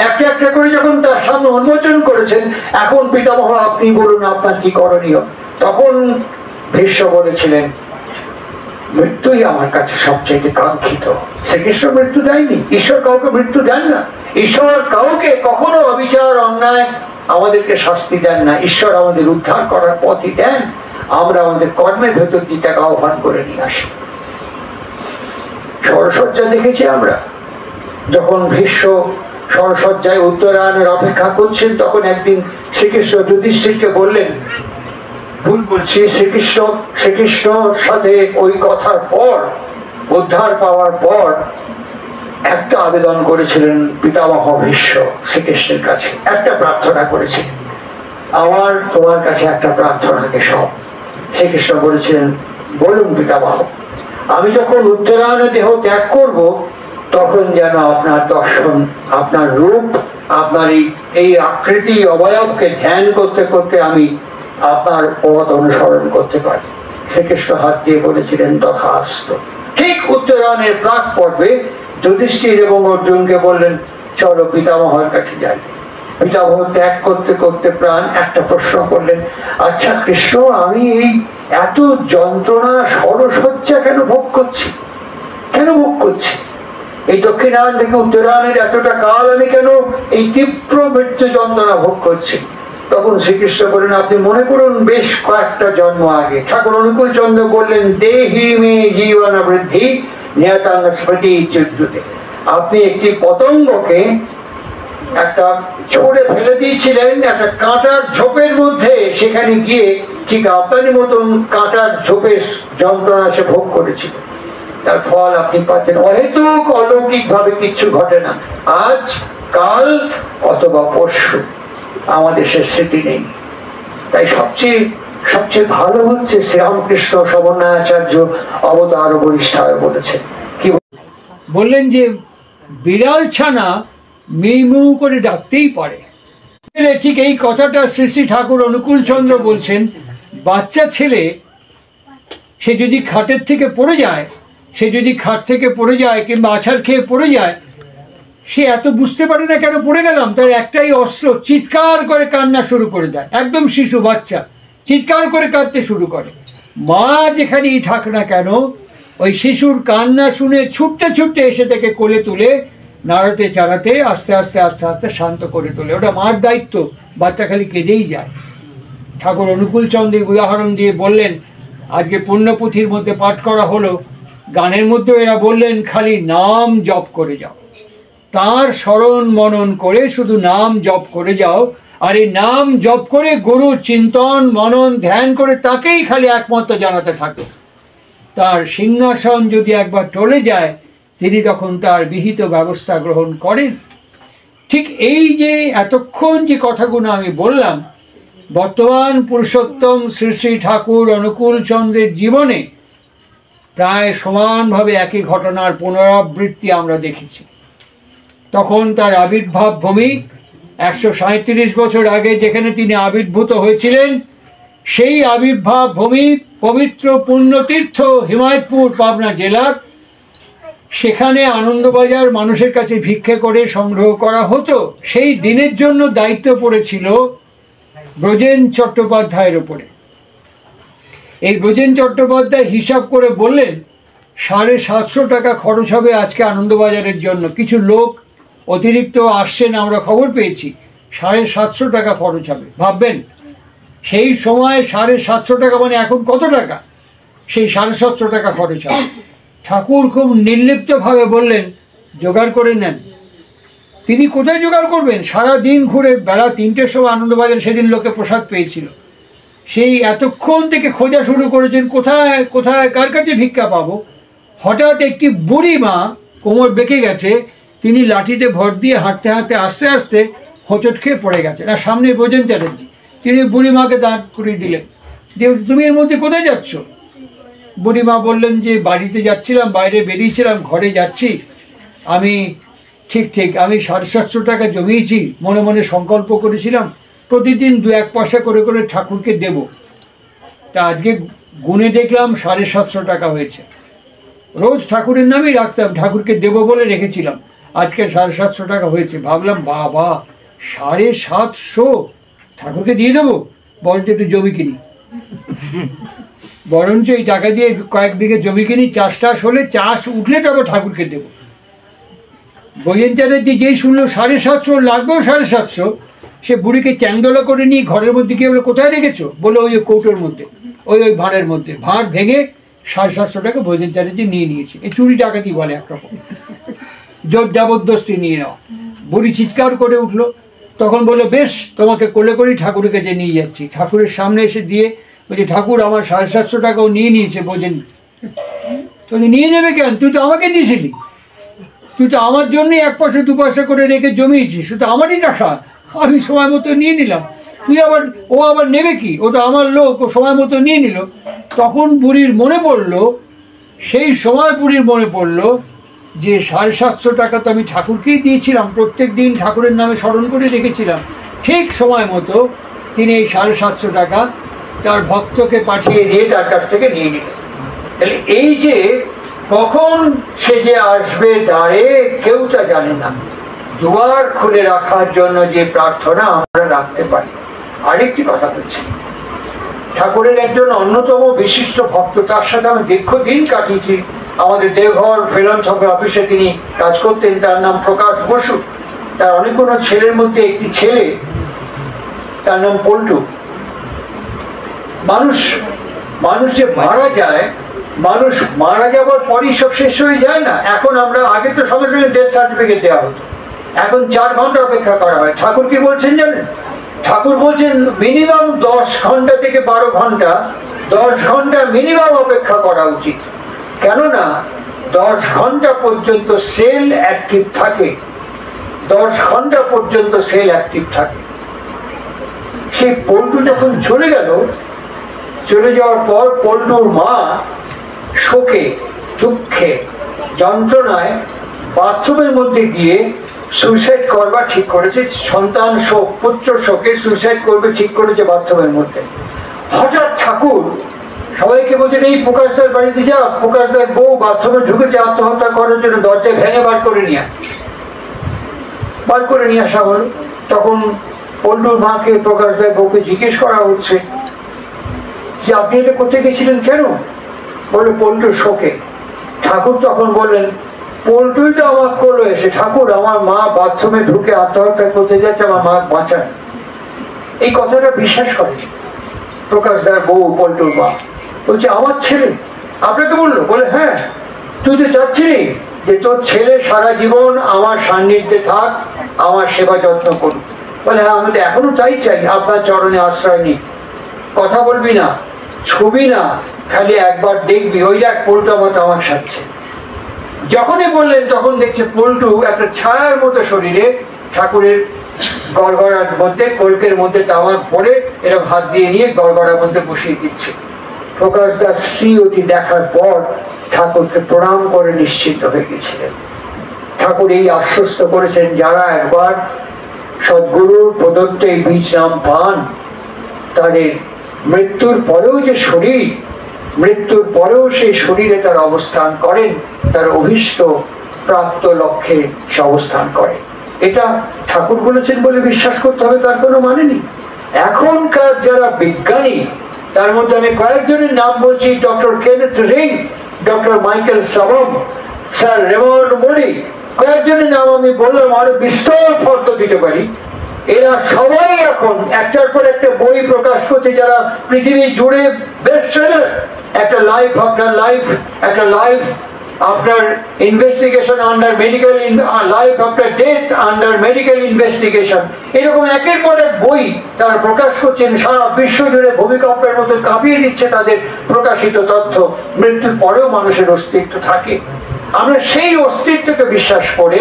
একটা একটা করে যখন তার সামনে উন্মোচন করেছেন, এখন পিতামহ আপনি বলুন আপনার কি করণীয়। তখন ভীষ্ম বলেছিলেন, মৃত্যুই আমার কাছে সবচেয়ে কাঙ্ক্ষিত। শ্রীকৃষ্ণ মৃত্যু দেয়নি, ঈশ্বর কাউকে মৃত্যু দেন না। ঈশ্বর কাউকে কখনো অবিচার, অন্যায় আমাদেরকে শাস্তি দেন না। ঈশ্বর আমাদের উদ্ধার করার পথই দেন, আমরা আমাদের কর্মের ভেতর দিয়ে তাকে আহ্বান করে নিয়ে আসি। সরসজ্জা দেখেছি আমরা, যখন ভীষ্ম সরসজ্জায় উত্তরায়ণের অপেক্ষা করছেন, তখন একদিন শ্রীকৃষ্ণ যুধিষ্ঠিরকে বললেন, ভুল বলছি, শ্রীকৃষ্ণর সাথে ওই কথার পর, উদ্ধার পাওয়ার পর একটা আবেদন করেছিলেন পিতামহ ভীষ্ম শ্রীকৃষ্ণের কাছে, একটা প্রার্থনা করেছিলেন, আমার তোমার কাছে একটা প্রার্থনাকে সব। শ্রীকৃষ্ণ বলেছিলেন, বলুন পিতামহ, আমি যখন উত্তরায়ণে দেহ ত্যাগ করব, তখন যেন আপনার দর্শন, আপনার রূপ, আপনার এই আকৃতি অবয়বকে ধ্যান করতে করতে আমি আপনার পথ অনুসরণ করতে পারি। শ্রীকৃষ্ণ হাত দিয়ে বলেছিলেন, তথাস্তু। ঠিক উত্তরায়ণের প্রাক পর্বে যুধিষ্ঠির এবং অর্জুনকে বললেন, চলো পিতামহের কাছে যাই। পিতামহ ত্যাগ করতে করতে প্রাণ একটা প্রশ্ন করলেন, আচ্ছা কৃষ্ণ, আমি এই এত যন্ত্রণা সরসজ্জা কেন ভোগ করছি? কেন ভোগ করছি? এই দক্ষিণায়ন থেকে উত্তরায়ণের এতটা কাল আমি কেন এই তীব্র মৃত্যু যন্ত্রণা ভোগ করছি? তখন শ্রীকৃষ্ণ বললেন, আপনি মনে করুন বেশ কয়েকটা জন্ম আগে। ঠাকুর অনুকূল চন্দ্র বললেন, দেহি মে জীবন বৃদ্ধি নিয়তাঙ্গ স্মৃতি চিত্রতে। আপনি একটি পতঙ্গকে একটা চড়ে ফেলে দিয়েছিলেন একটা কাঁটার ঝোপের মধ্যে, সেখানে গিয়ে ঠিক আপনারই মতন কাঁটার ঝোপের যন্ত্রণা সে ভোগ করেছিল। তার ফল আপনি পাচ্ছেন। অহেতুক অলৌকিক ভাবে কিচ্ছু ঘটে না, আজ কাল অথবা পরশু, আমাদের সে স্মৃতি নেই। তাই সবচেয়ে ভালো হচ্ছে শ্রীরামকৃষ্ণ সমন্বয়াচার্য অবতার বরিষ্ঠায় বলেছেন, কি বললেন যে বিড়াল ছানা মিউ করে ডাকতেই পারে। ঠিক এই কথাটা শ্রী শ্রী ঠাকুর অনুকূল চন্দ্র বলছেন, বাচ্চা ছেলে সে যদি খাটের থেকে পড়ে যায়, সে যদি খাট থেকে পড়ে যায় কিংবা আছাড় খেয়ে পড়ে যায়, সে এত বুঝতে পারে না কেন পড়ে গেলাম, তার একটাই অস্ত্র, চিৎকার করে কান্না শুরু করে দেয়। একদম শিশু বাচ্চা চিৎকার করে কাঁদতে শুরু করে। মা যেখানেই থাক না কেন, ওই শিশুর কান্না শুনে ছুটতে ছুটতে এসে থেকে কোলে তুলে নাড়াতে চাড়াতে আস্তে আস্তে আস্তে আস্তে শান্ত করে তোলে। ওটা মার দায়িত্ব, বাচ্চা খালি কেঁদেই যায়। ঠাকুর অনুকূল চন্দ্র উদাহরণ দিয়ে বললেন, আজকে পুণ্যপুঁথির মধ্যে পাঠ করা হলো গানের মধ্যে এরা বললেন খালি নাম জপ করে যাও, তার স্মরণ মনন করে শুধু নাম জপ করে যাও, আর এই নাম জপ করে গুরু চিন্তন মনন ধ্যান করে তাকেই খালি একমাত্র জানাতে থাকো। তার সিংহাসন যদি একবার টলে যায় তিনি তখন তার বিহিত ব্যবস্থা গ্রহণ করেন। ঠিক এই যে এতক্ষণ যে কথাগুলো আমি বললাম, বর্তমান পুরুষোত্তম শ্রী শ্রী ঠাকুর অনুকূল চন্দ্রের জীবনে প্রায় সমানভাবে একই ঘটনার পুনরাবৃত্তি আমরা দেখেছি। তখন তার আবির্ভাব ভূমি 137 বছর আগে যেখানে তিনি আবির্ভূত হয়েছিলেন, সেই আবির্ভাব ভূমি পবিত্র পুণ্যতীর্থ হিমায়তপুর পাবনা জেলার, সেখানে আনন্দবাজার মানুষের কাছে ভিক্ষে করে সংগ্রহ করা হতো। সেই দিনের জন্য দায়িত্ব পড়েছিল ব্রজেন চট্টোপাধ্যায়ের উপরে। এই ব্রজেন চট্টোপাধ্যায় হিসাব করে বললেন 750 টাকা খরচ হবে আজকে আনন্দবাজারের জন্য। কিছু লোক অতিরিক্ত আসছেন আমরা খবর পেয়েছি, 750 টাকা খরচ হবে। ভাববেন সেই সময় 750 টাকা মানে এখন কত টাকা, সেই 750 টাকা খরচ হবে। ঠাকুর খুব নির্লিপ্তভাবে বললেন জোগাড় করে নেন। তিনি কোথায় জোগাড় করবেন? সারা দিন ঘুরে বেলা 3টের সময় আনন্দবাজার সেদিন লোকে প্রসাদ পেয়েছিল, সেই এতক্ষণ থেকে খোঁজা শুরু করেছেন কোথায় কোথায় কার কাছে ভিক্ষা পাবো। হঠাৎ একটি বুড়ি মা, কোমর বেঁকে গেছে, তিনি লাঠিতে ভর দিয়ে হাঁটতে হাঁটতে আস্তে আস্তে হোঁচট খেয়ে পড়ে গেছেন। আর সামনে ব্রজেন চ্যাটার্জি, তিনি বুড়ি মাকে দাঁড় করিয়ে দিলেন যে তুমি এর মধ্যে কোথায় যাচ্ছ? বুড়ি মা বললেন যে বাড়িতে যাচ্ছিলাম, বাইরে বেরিয়েছিলাম, ঘরে যাচ্ছি। আমি ঠিক আমি 750 টাকা জমিয়েছি, মনে মনে সংকল্প করেছিলাম প্রতিদিন 2-1 পয়সা করে করে ঠাকুরকে দেব। তা আজকে গুনে দেখলাম 750 টাকা হয়েছে। রোজ ঠাকুরের নামই রাখতাম, ঠাকুরকে দেব বলে রেখেছিলাম, আজকে 750 টাকা হয়েছে। ভাবলাম বাবা 750 ঠাকুরকে দিয়ে দেবো, বরঞ্চ একটু জমি কিনি, বরঞ্চ এই টাকা দিয়ে কয়েক বিঘে জমি কিনি, চাষ হলে, চাষ উঠলে তবে ঠাকুরকে দেবো। ব্রজেন চ্যাটার্জি যেই শুনলো 750 লাগবেও 750, সে বুড়িকে চ্যাংদোলা করে নিয়ে ঘরের মধ্যে গিয়ে বলে কোথায় রেখেছো? বলে ওই কৌটোর মধ্যে, ওই ভাঁড়ের মধ্যে। ভাঁড় ভেঙে 750 টাকা ব্রজেন চ্যাটার্জি নিয়ে নিয়েছে। এই চুরি ডাকাতি বলে একরকম, জোর জবরদস্তি নিয়ে নেওয়া। বুড়ি চিৎকার করে উঠলো, তখন বলে বেশ তোমাকে কোলে করেই ঠাকুরের কাছে নিয়ে যাচ্ছি। ঠাকুরের সামনে এসে দিয়ে বলছে ঠাকুর আমার 750 টাকাও নিয়ে নিয়েছে বোঝেন। তুমি নিয়ে নেবে কেন? তুই তো আমাকে দিয়েছিলি, তুই তো আমার জন্যই 1 পয়সা 2 পয়সা করে রেখে জমিয়েছিস, সেটা আমারই টাকা, আমি সময় মতো নিয়ে নিলাম। ও আবার নেবে কি? ও তো আমার লোক, ও সময় মতো নিয়ে নিল। তখন বুড়ির মনে পড়লো, সেই সময় বুড়ির মনে পড়লো যে 750 টাকা তো আমি ঠাকুরকেই দিয়েছিলাম, প্রত্যেক দিন ঠাকুরের নামে স্মরণ করে রেখেছিলাম। ঠিক সময় মতো তিনি এই 750 টাকা তার ভক্তকে পাঠিয়ে দিয়ে তার কাছ থেকে নিয়ে নিলেন। তাহলে এই যে কখন সে যে আসবে দ্বারে কেউ তা জানে না। দুয়ার খুলে রাখার জন্য যে প্রার্থনা আমরা রাখতে পারি। আরেকটি কথা বলছি, ঠাকুরের একজন অন্যতম বিশিষ্ট ভক্ত, তার সাথে আমি দীর্ঘদিন কাটিয়েছি। আমাদের দেওঘর ফিলান্থ্রপি অফিসে তিনি কাজ করতেন, তার নাম প্রকাশ বসু। তার অনেকগুলো ছেলের মধ্যে একটি ছেলে, তার নাম পল্টু। মানুষ যে মারা যায়, মানুষ মারা যাবার পরই সব শেষ হয়ে যায় না। এখন আমরা, আগে তো সঙ্গে সঙ্গে ডেথ সার্টিফিকেট দেওয়া হতো, এখন 4 ঘন্টা অপেক্ষা করা হয়। ঠাকুর কি বলছেন জানেন? ঠাকুর বলছেন মিনিমাম 10 ঘন্টা থেকে 12 ঘন্টা, 10 ঘন্টা মিনিমাম অপেক্ষা করা উচিত। কেননা 10 ঘন্টা পর্যন্ত সেল অ্যাক্টিভ থাকে, 10 ঘন্টা পর্যন্ত সেল অ্যাক্টিভ থাকে। সেই পল্টু যখন চলে গেল, চলে যাওয়ার পর পল্টুর মা শোকে, দুঃখে, যন্ত্রণায় বাথরুমের মধ্যে গিয়ে সুইসাইড করবার ঠিক করেছে। সন্তান শোক, পুত্র শোকে সুইসাইড করবে ঠিক করেছে বাথরুমের মধ্যে। হঠাৎ ঠাকুর সবাইকে বলছেন এই প্রকাশদার বাড়িতে যা, প্রকাশদার বউ বাথরুমে ঢুকেছে আত্মহত্যা করার জন্য, দরজা ভেঙে বার করে নিয়ে আসা হলো। তখন পল্টুর মাকে, প্রকাশদার বউকে জিজ্ঞেস করা হচ্ছে যে আপনি এটা করতে গেছিলেন কেন? বলে পল্টুর শোকে। ঠাকুর তখন বললেন পল্টুই তো আমার করলো এসে, ঠাকুর আমার মা বাথরুমে ঢুকে আত্মহত্যা করতে যাচ্ছে, আমার মা বাঁচান। এই কথাটা বিশ্বাস করে প্রকাশদার বউ, পল্টুর মা। বলছে আমার ছেলে আপনাকে বললো? বলে হ্যাঁ। তুই তো চাচ্ছিলি যে তোর ছেলে সারা জীবন আমার সান্নিধ্যে থাক, আমার সেবা যত্ন করুক। বলে হ্যাঁ, আমি তো এখনো তাই চাই, আপনার চরণে আশ্রয় নিই। কথা বলবি না, ছবি না, খালি একবার দেখবি ওই এক পল্টু মতো আমার সাথে। যখনই বললেন তখন দেখছে পল্টু একটা ছায়ার মতো শরীরে ঠাকুরের গড়গড়ার মধ্যে, কলকের মধ্যে তামাক পরে এরকম হাত দিয়ে নিয়ে গড়গড়ার মধ্যে বসিয়ে দিচ্ছে। প্রকাশ দাস শ্রী অতি দেখার পর ঠাকুরকে প্রণাম করে নিশ্চিন্ত হয়ে গেছিলেন। ঠাকুর এই আশ্বস্ত করেছেন, যারা একবার সদ্গুরুর প্রদত্ত এই বীজ নাম পান, তাদের মৃত্যুর পরেও যে শরীর, মৃত্যুর পরেও সেই শরীরে তার অবস্থান করেন, তার অভীষ্ট প্রাপ্ত লক্ষ্যে সে অবস্থান করে। এটা ঠাকুর বলেছেন বলে বিশ্বাস করতে হবে তার কোনো মানে নেই। এখনকার যারা বিজ্ঞানী, তার মধ্যে আমি কয়েকজনের নাম বলছি, doctor Kenneth Ring, doctor Michael Sabom, sir Raymond Moody, কয়েকজনের নাম আমি বললাম, আরো বিস্তর ফর্দ দিতে পারি। এরা সবাই এখন একটার পর একটা বই প্রকাশ করছে, যারা পৃথিবী জুড়ে বেস্ট সেলার। একটা লাইফ আফটার লাইফ, একটা life after investigation under medical, life after death under medical investigation, এরকম একের পর এক বই তারা প্রকাশ করছেন। সারা বিশ্ব জুড়ে ভূমিকম্পের মতো কাঁপিয়ে দিচ্ছে তাদের প্রকাশিত তথ্য। মৃত্যুর পরেও মানুষের অস্তিত্ব থাকে। আমরা সেই অস্তিত্বকে বিশ্বাস করে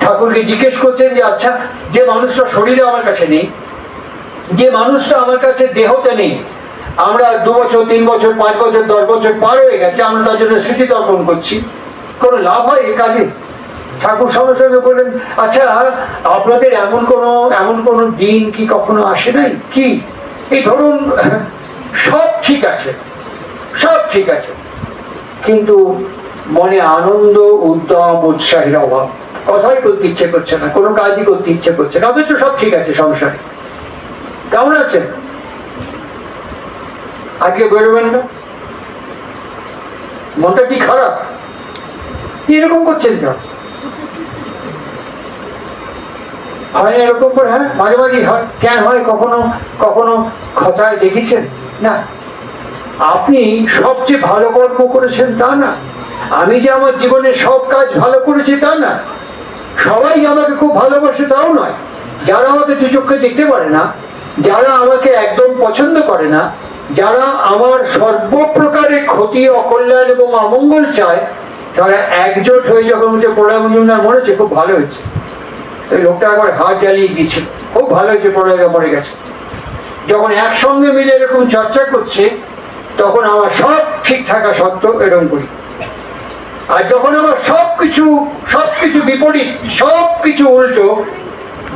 ঠাকুরকে জিজ্ঞেস করছেন যে আচ্ছা, যে মানুষটা শরীরে আমার কাছে নেই, যে মানুষটা আমার কাছে দেহতে নেই, আমরা 2 বছর 3 বছর 5 বছর 10 বছর পার হয়ে গেছে, আমরা তার জন্য স্মৃতি তর্পণ করছি, কোনো লাভ হয় এ কাজে? ঠাকুর সঙ্গে সঙ্গে বললেন, আচ্ছা আপনাদের এমন কোনো দিন কি কখনো আসে নাই কি? এই ধরুন সব ঠিক আছে, সব ঠিক আছে, কিন্তু মনে আনন্দ, উদ্যম, উৎসাহের অভাব, কথাই করতে ইচ্ছে করছে না, কোনো কাজই করতে ইচ্ছে করছে না, অথচ সব ঠিক আছে সংসারে। কেমন আছেন? আজকে বেরোবেন না? মনটা কি খারাপ? এরকম করছেন কেন? হয় এরকম করে? হ্যাঁ, মাঝে মাঝে হয়। কেন হয়? কখনো কখনো কথায় দেখেছেন না? আপনি সবচেয়ে ভালো কর্ম করেছেন তা না, আমি যে আমার জীবনে সব কাজ ভালো করেছি তা না, সবাই আমাকে খুব ভালোবাসে তাও নয়। যারা আমাকে দু চোখে দেখতে পারে না, যারা আমাকে একদম পছন্দ করে না, যারা আমার সর্বপ্রকারের ক্ষতি, অকল্যাণ এবং অমঙ্গল চায়, তারা একজোট হয়ে যখন প্রণয় মজুমদার মরেছে, খুব ভালো হয়েছে, ওই লোকটা একবার হাত জ্বালিয়ে দিয়েছিল, খুব ভালো হয়েছে প্রণয়দা মরে গেছে। যখন একসঙ্গে মিলে এরকম চর্চা করছে, তখন আমার সব ঠিক থাকা সত্ত্বেও এরকম করি। আর যখন আমার সবকিছু বিপরীত, সবকিছু উল্টো,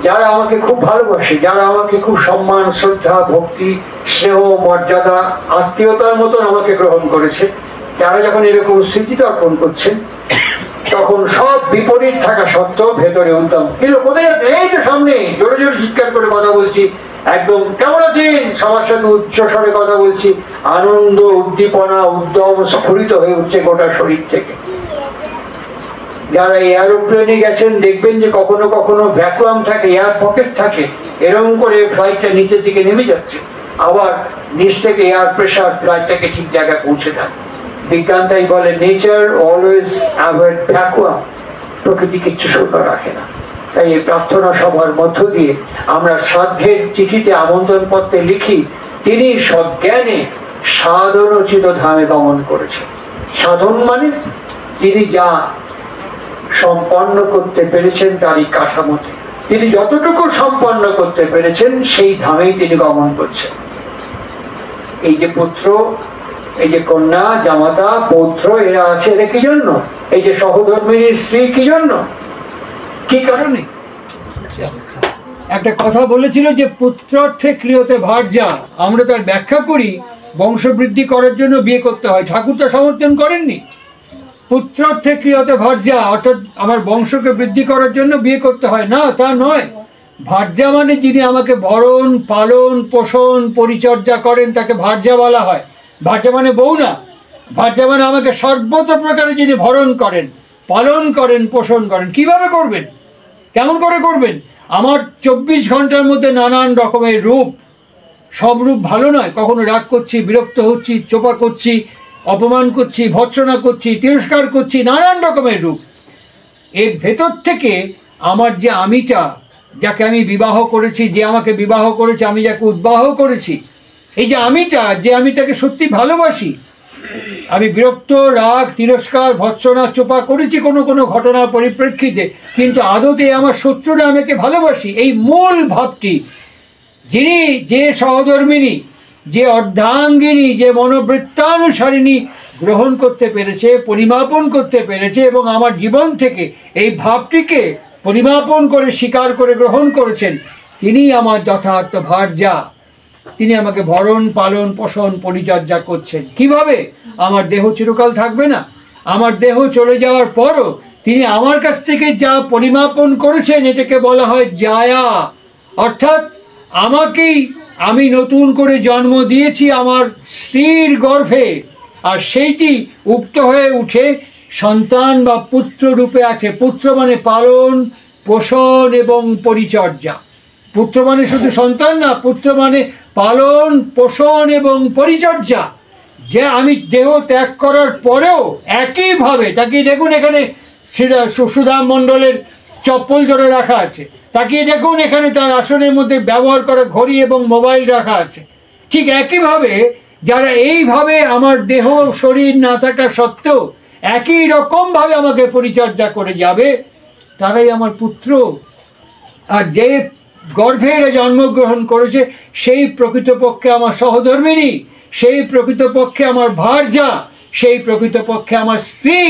যারা আমাকে খুব ভালোবাসে, যারা আমাকে খুব সম্মান, শ্রদ্ধা, ভক্তি, স্নেহ, মর্যাদা, আত্মীয়তার মতন আমাকে গ্রহণ করেছে, তারা যখন এরকম স্মৃতি তর্পণ করছে, তখন সব বিপরীত থাকা সত্ত্বেও ভেতরে উদ্যম। কিন্তু কোথায় আছে? এই তো সামনে, জোরে জোরে চিৎকার করে কথা বলছি, একদম কেমন আছেন সবার সাথে উচ্চ স্বরে কথা বলছি, আনন্দ, উদ্দীপনা, উদ্যম স্ফুরিত হয়ে উঠছে গোটা শরীর থেকে। যারা এয়ারোপ্লেনে গেছেন দেখবেন যে কখনো কখনো ভ্যাকুয়াম থাকে, এয়ার পকেট থাকে, এরকম করে ফ্লাইটটা নিচের দিকে নেমে যাচ্ছে, আবার নিচ থেকে এয়ার প্রেশার ফ্লাইটটাকে ঠিক জায়গায় পৌঁছে দেয়। বিজ্ঞান তাই বলে, নেচার অলওয়েজ অ্যাভয়েড ভ্যাকুয়াম, প্রকৃতি কিচ্ছু শূন্য রাখে না। তাই এই প্রার্থনা সভার মধ্য দিয়ে আমরা শ্রাদ্ধের চিঠিতে, আমন্ত্রণ পত্রে লিখি, তিনি সজ্ঞানে সাধনোচিত ধামে গমন করেছেন। সাধন মানে তিনি যা সম্পন্ন করতে পেরেছেন তারই কাঠামোতে, তিনি যতটুকু সম্পন্ন করতে পেরেছেন সেই ধামেই তিনি গমন করছেন। এই যে পুত্র, এই যে কন্যা, জামাতা, পৌত্র, এরা আছে, এরা কি জন্য? এই যে সহধর্মিনীর স্ত্রী কি জন্য, কি কারণে? একটা কথা বলেছিল যে পুত্রার্থে ক্রিয়তে ভার্যা, আমরা তার ব্যাখ্যা করি বংশবৃদ্ধি করার জন্য বিয়ে করতে হয়। ঠাকুর তো সমর্থন করেননি। পুত্রার্থে ক্রিয়তে ভার্যা অর্থাৎ আমার বংশকে বৃদ্ধি করার জন্য বিয়ে করতে হয় না, তা নয়। ভার্যা মানে যিনি আমাকে ভরণ পালন পোষণ পরিচর্যা করেন, তাকে ভার্যা বলা হয়। ভার্যা মানে বউ না, ভার্যা মানে আমাকে সর্বত প্রকারে যিনি ভরণ করেন, পালন করেন, পোষণ করেন। কিভাবে করবেন? কেমন করে করবেন? আমার 24 ঘন্টার মধ্যে নানান রকমের রূপ, সব রূপ ভালো নয়। কখনো রাগ করছি, বিরক্ত হচ্ছি, চোপা করছি, অপমান করছি, ভৎসনা করছি, তিরস্কার করছি, নানান রকমের রূপ। এর ভেতর থেকে আমার যে আমিটা, যাকে আমি বিবাহ করেছি, যে আমাকে বিবাহ করেছে, আমি যাকে উদ্বাহ করেছি, এই যে আমিটা, যে আমি তাকে সত্যি ভালোবাসি, আমি বিরক্ত, রাগ, তিরস্কার, ভৎসনা, চোপা করেছি কোনো কোনো ঘটনার পরিপ্রেক্ষিতে, কিন্তু আদতে আমার শত্রুরা আমাকে ভালোবাসি, এই মূল ভাবটি যিনি, যে সহধর্মিনী, যে অর্ধাঙ্গিনী, যে মনোবৃত্তানুসারিণী গ্রহণ করতে পেরেছে, পরিমাপন করতে পেরেছে এবং আমার জীবন থেকে এই ভাবটিকে পরিমাপন করে, স্বীকার করে গ্রহণ করেছেন, তিনি আমার যথার্থ ভার্যা। তিনি আমাকে ভরণ পালন পোষণ পরিচর্যা করছেন। কিভাবে? আমার দেহ চিরকাল থাকবে না, আমার দেহ চলে যাওয়ার পরও তিনি আমার কাছ থেকে যা পরিমাপন করেছেন, এটাকে বলা হয় জায়া। অর্থাৎ আমাকেই আমি নতুন করে জন্ম দিয়েছি আমার স্ত্রীর গর্ভে, আর সেইটি উক্ত হয়ে উঠে সন্তান বা পুত্র রূপে আছে। পুত্র মানে পালন পোষণ এবং পরিচর্যা। পুত্র মানে শুধু সন্তান না, পুত্র মানে পালন পোষণ এবং পরিচর্যা। যে আমি দেহ ত্যাগ করার পরেও একইভাবে, তাকিয়ে দেখুন এখানে সুদাম মণ্ডলের চপ্পল জোড়া রাখা আছে, তাকিয়ে দেখুন এখানে তার আসনের মধ্যে ব্যবহার করা ঘড়ি এবং মোবাইল রাখা আছে। ঠিক একইভাবে যারা এইভাবে আমার দেহ শরীর না থাকা সত্ত্বেও একই রকমভাবে আমাকে পরিচর্যা করে যাবে, তারাই আমার পুত্র। আর যে গর্ভে এরা জন্মগ্রহণ করেছে, সেই প্রকৃতপক্ষে আমার সহধর্মিনী, সেই প্রকৃতপক্ষে আমার ভার্যা, সেই প্রকৃতপক্ষে আমার স্ত্রী।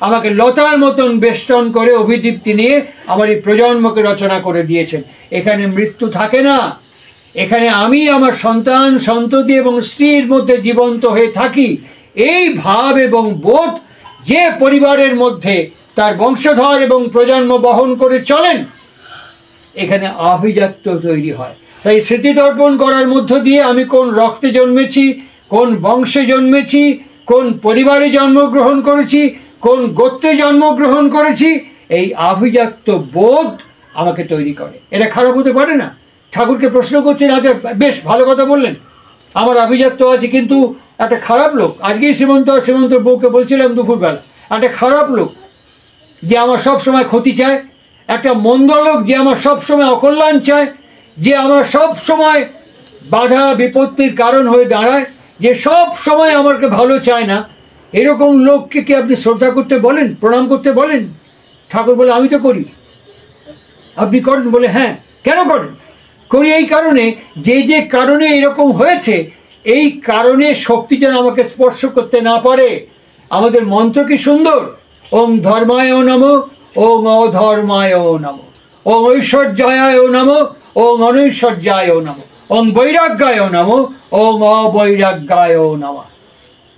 আমাকে লতার মতন বেষ্টন করে অভিদীপ্তি নিয়ে আমার এই প্রজন্মকে রচনা করে দিয়েছেন। এখানে মৃত্যু থাকে না, এখানে আমি আমার সন্তান সন্ততি এবং স্ত্রীর মধ্যে জীবন্ত হয়ে থাকি। এই ভাব এবং বোধ যে পরিবারের মধ্যে তার বংশধর এবং প্রজন্ম বহন করে চলেন, এখানে আভিজাত্য তৈরি হয়। তাই স্মৃতিতর্পণ করার মধ্য দিয়ে আমি কোন রক্তে জন্মেছি, কোন বংশে জন্মেছি, কোন পরিবারে জন্মগ্রহণ করেছি, কোন গোত্রে জন্মগ্রহণ করেছি, এই আভিজাত্য বোধ আমাকে তৈরি করে। এটা খারাপ হতে পারে না। ঠাকুরকে প্রশ্ন করছেন, আচ্ছা বেশ ভালো কথা বললেন, আমার আভিজাত্য আছে, কিন্তু একটা খারাপ লোক, আজকেই শ্রীমন্তর বউকে বলছিলাম দুপুরবেলা, একটা খারাপ লোক যে আমার সব সময় ক্ষতি চায়, একটা মন্দ লোক যে আমার সব সময় অকল্যাণ চায়, যে আমার সব সময় বাধা বিপত্তির কারণ হয়ে দাঁড়ায়, যে সব সময় আমাকে ভালো চায় না, এরকম লোককে কি আপনি শ্রদ্ধা করতে বলেন, প্রণাম করতে বলেন? ঠাকুর বলে, আমি তো করি। আপনি করেন? বলে, হ্যাঁ। কেন করেন? করি এই কারণে, যে যে কারণে এরকম হয়েছে, এই কারণে শক্তি যেন আমাকে স্পর্শ করতে না পারে। আমাদের মন্ত্র কি সুন্দর! ওং ধর্মায় নম, ওং অধর্মায় নম, ওং ঐশ্বর্যায় নম, ওং অনৈশ্বর্যায় নম, ওং বৈরাগ্যায় নম, ওং অবৈরাগ্যায় নম।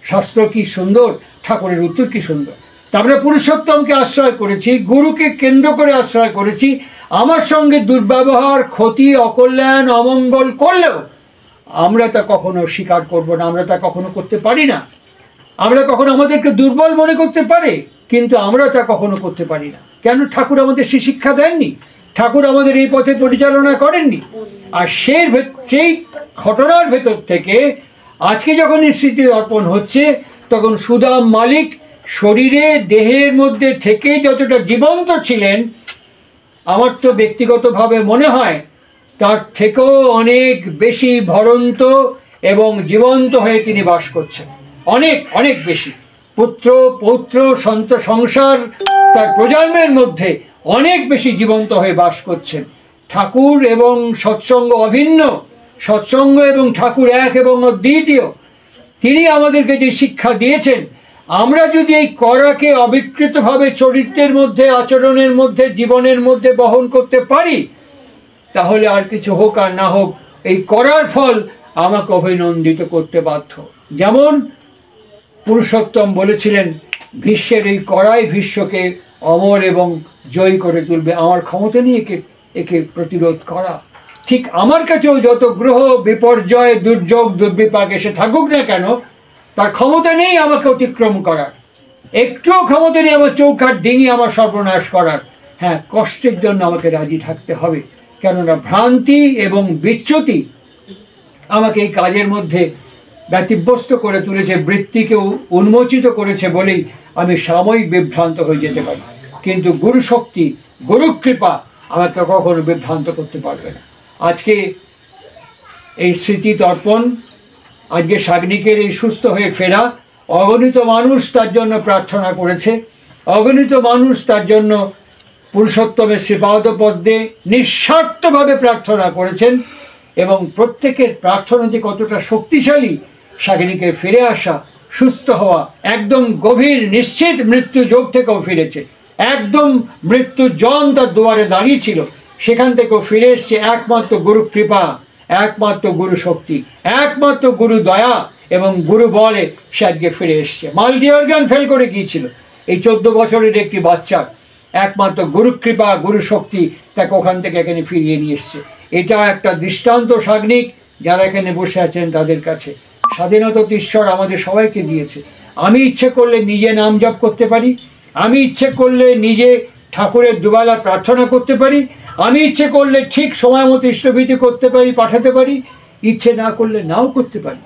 শাস্ত্র কি সুন্দর, ঠাকুরের উত্তর কি সুন্দর। তারপরে পুরুষোত্তমকে আশ্রয় করেছি, গুরুকে কেন্দ্র করে আশ্রয় করেছি। আমার সঙ্গে দুর্ব্যবহার, ক্ষতি, অকল্যাণ, অমঙ্গল করলেও আমরা তা কখনো স্বীকার করব না, আমরা তা কখনো করতে পারি না। আমরা কখনো আমাদেরকে দুর্বল মনে করতে পারে, কিন্তু আমরা তা কখনো করতে পারি না। কেন? ঠাকুর আমাদের সে শিক্ষা দেননি, ঠাকুর আমাদের এই পথে পরিচালনা করেননি। আর সেই ঘটনার ভেতর থেকে আজকে যখন স্মৃতি অর্পণ হচ্ছে, তখন সুদাম মালিক শরীরে দেহের মধ্যে থেকে যতটা জীবন্ত ছিলেন, আমার তো ব্যক্তিগতভাবে মনে হয় তার থেকেও অনেক বেশি ভরন্ত এবং জীবন্ত হয়ে তিনি বাস করছেন, অনেক অনেক বেশি। পুত্র পৌত্র সংসার তার প্রজন্মের মধ্যে অনেক বেশি জীবন্ত হয়ে বাস করছেন। ঠাকুর এবং সৎসঙ্গ অভিন্ন, সৎসঙ্গ এবং ঠাকুর এক এবং অদ্বিতীয়। তিনি আমাদেরকে যে শিক্ষা দিয়েছেন, আমরা যদি এই করাকে অবিকৃতভাবে চরিত্রের মধ্যে, আচরণের মধ্যে, জীবনের মধ্যে বহন করতে পারি, তাহলে আর কিছু হোক আর না হোক, এই করার ফল আমাকে অভিনন্দিত করতে বাধ্য। যেমন পুরুষোত্তম বলেছিলেন, ভীষ্মের এই করাই ভীষ্মকে অমর এবং জয়ী করে তুলবে। আমার ক্ষমতা নেই একে প্রতিরোধ করা। ঠিক আমার কাছেও যত গ্রহ বিপর্যয়, দুর্যোগ, দুর্বিপাক এসে থাকুক না কেন, তার ক্ষমতা নেই আমাকে অতিক্রম করার। একটুও ক্ষমতা নেই আমার চৌকাঠ ডিঙি আমার সর্বনাশ করার। হ্যাঁ, কষ্টের জন্য আমাকে রাজি থাকতে হবে, কেননা ভ্রান্তি এবং বিচ্যুতি আমাকে এই কাজের মধ্যে ব্যতিব্যস্ত করে তুলেছে, বৃত্তিকেও উন্মোচিত করেছে বলেই আমি সাময়িক বিভ্রান্ত হয়ে যেতে পারি, কিন্তু গুরু শক্তি, গুরু কৃপা আমাকে কখনো বিভ্রান্ত করতে পারবে না। আজকে এই স্মৃতি তর্পণ, আজকে সাগ্নিকের এই সুস্থ হয়ে ফেরা, অগণিত মানুষ তার জন্য প্রার্থনা করেছে, অগণিত মানুষ তার জন্য পুরুষোত্তমের শ্রীপাদ পদ্মে নিঃস্বার্থভাবে প্রার্থনা করেছেন, এবং প্রত্যেকের প্রার্থনা যে কতটা শক্তিশালী, সাগ্নিকের ফিরে আসা, সুস্থ হওয়া, একদম গভীর নিশ্চিত মৃত্যু যোগ থেকেও ফিরেছে, একদম মৃত্যু জন তার দুয়ারে দাঁড়িয়ে ছিল, সেখান থেকেও ফিরে এসছে একমাত্র গুরু কৃপা, একমাত্র গুরু শক্তি, একমাত্র গুরু দয়া এবং গুরু বলে সে আজকে ফিরে এসছে। মাল্টি অর্গান ফেল করে গিয়েছিল, এই 14 বছরের একটি বাচ্চা, একমাত্র গুরু কৃপা, গুরু শক্তি তাকে ওখান থেকে এখানে ফিরিয়ে নিয়ে এসছে। এটা একটা দৃষ্টান্ত সাগ্নিক যারা এখানে বসে আছেন তাদের কাছে। স্বাধীনতা তো ঈশ্বর আমাদের সবাইকে দিয়েছে। আমি ইচ্ছে করলে নিজে নাম জপ করতে পারি, আমি ইচ্ছে করলে নিজে ঠাকুরের দুবেলা প্রার্থনা করতে পারি, আমি ইচ্ছে করলে ঠিক সময় মতো ইষ্টভীতি করতে পারি, পাঠাতে পারি, ইচ্ছে না করলে নাও করতে পারি।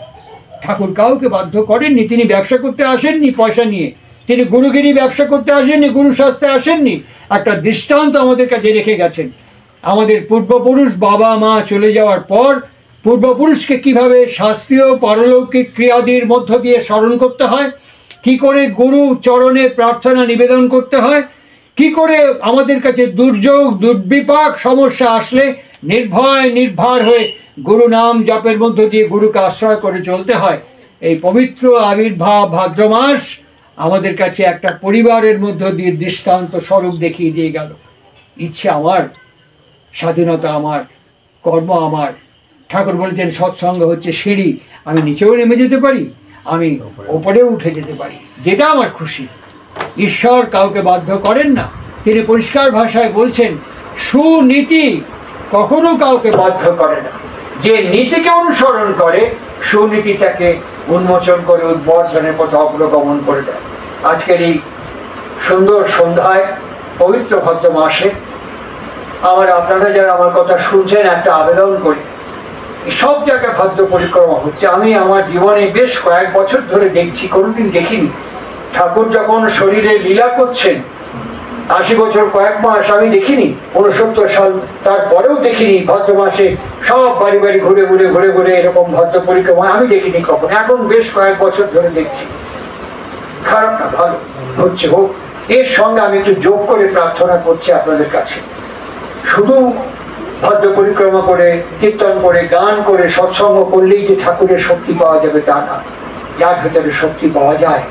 ঠাকুর কাউকে বাধ্য করেননি, তিনি ব্যবসা করতে আসেননি পয়সা নিয়ে, তিনি গুরুগিরি ব্যবসা করতে আসেননি, গুরু শাস্ত্রে আসেননি, একটা দৃষ্টান্ত আমাদের কাছে রেখে গেছেন। আমাদের পূর্বপুরুষ বাবা মা চলে যাওয়ার পর পূর্বপুরুষকে কিভাবে শাস্ত্রীয় পারলৌকিক ক্রিয়াদির মধ্য দিয়ে স্মরণ করতে হয়, কি করে গুরু চরণে প্রার্থনা নিবেদন করতে হয়, কি করে আমাদের কাছে দুর্যোগ দুর্বিপাক সমস্যা আসলে নির্ভয় নির্ভার হয়ে গুরু নাম জপের মধ্য দিয়ে গুরুকে আশ্রয় করে চলতে হয়। এই পবিত্র আবির্ভাব ভাদ্র মাস আমাদের কাছে একটা পরিবারের মধ্য দিয়ে দৃষ্টান্ত স্বরূপ দেখিয়ে দিয়ে গেল। ইচ্ছে আমার, স্বাধীনতা আমার, কর্ম আমার। ঠাকুর বলেছেন সৎসঙ্গ হচ্ছে সিঁড়ি, আমি নিচেও নেমে যেতে পারি, আমি ওপরেও উঠে যেতে পারি, যেটা আমার খুশি। ঈশ্বর কাউকে বাধ্য করেন না, তিনি পরিষ্কার ভাষায় বলছেন সুনীতি কখনো কাউকে বাধ্য করে না, যে নীতিকে অনুসরণ করে সুনীতিটাকে উন্মোচন করে উদ্বর্ধনের পথে অগ্রগমন করে দেয়। আজকের এই সুন্দর সন্ধ্যায় পবিত্র ভদ্র মাসে আপনারা যারা আমার কথা শুনছেন, একটা আবেদন করি, সব জায়গায় ভাদ্র পরিক্রমা হচ্ছে। আমি আমার জীবনে বেশ কয়েক বছর ধরে দেখছি, কোনোদিন দেখিনি। ঠাকুর যখন শরীরে লীলা করছেন 80 বছর কয়েক মাস আমি দেখিনি, 69 সাল তারপরেও দেখিনি ভাদ্র মাসে সব বাড়ি বাড়ি ঘুরে ঘুরে ঘুরে ঘুরে এরকম ভাদ্র পরিক্রমা আমি দেখিনি কখন। এখন বেশ কয়েক বছর ধরে দেখছি। খারাপ না, ভালো হচ্ছে, হোক। এর সঙ্গে আমি একটু যোগ করে প্রার্থনা করছি আপনাদের কাছে। শুধু ভাদ্র পরিক্রমা করে, কীর্তন করে, গান করে, সৎসঙ্গ করলেই যে ঠাকুরের শক্তি পাওয়া যাবে তা না। যার ভেতরে শক্তি পাওয়া যায়,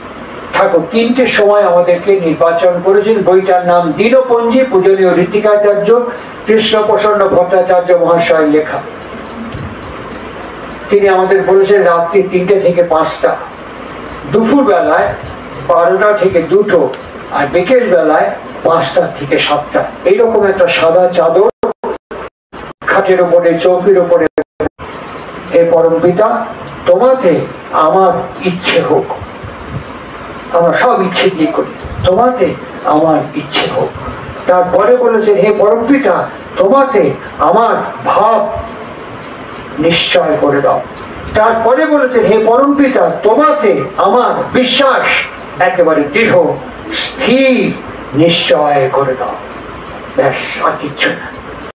ঠাকুর 3টে সময় আমাদেরকে নির্বাচন করেছেন। বইটার নাম দীনপঞ্জি, পূজনীয় ঋত্বিকাচার্য কৃষ্ণপ্রসন্ন ভট্টাচার্য মহাশয়ের লেখা। তিনি আমাদের বলেছেন রাত্রি 3টে থেকে 5টা, দুপুর বেলায় 12টা থেকে 2টো, আর বিকেল বেলায় 5টা থেকে 7টা। এইরকম একটা সাদা চাদর খাটের উপরে, চৌকির উপরে, হে পরম পিতা তোমাতে আমার ইচ্ছে হোক, আমরা সব ইচ্ছে দিয়ে করি, তোমাতে আমার ইচ্ছে হোক। তারপরে বলেছেন হে পরম পিতা তোমাতে আমার ভাব নিশ্চয় করে দাও। তারপরে বলেছেন হে পরম পিতা তোমাতে আমার বিশ্বাস একেবারে দৃঢ় স্থির নিশ্চয় করে দাও। ব্যাস, আর কিচ্ছু না।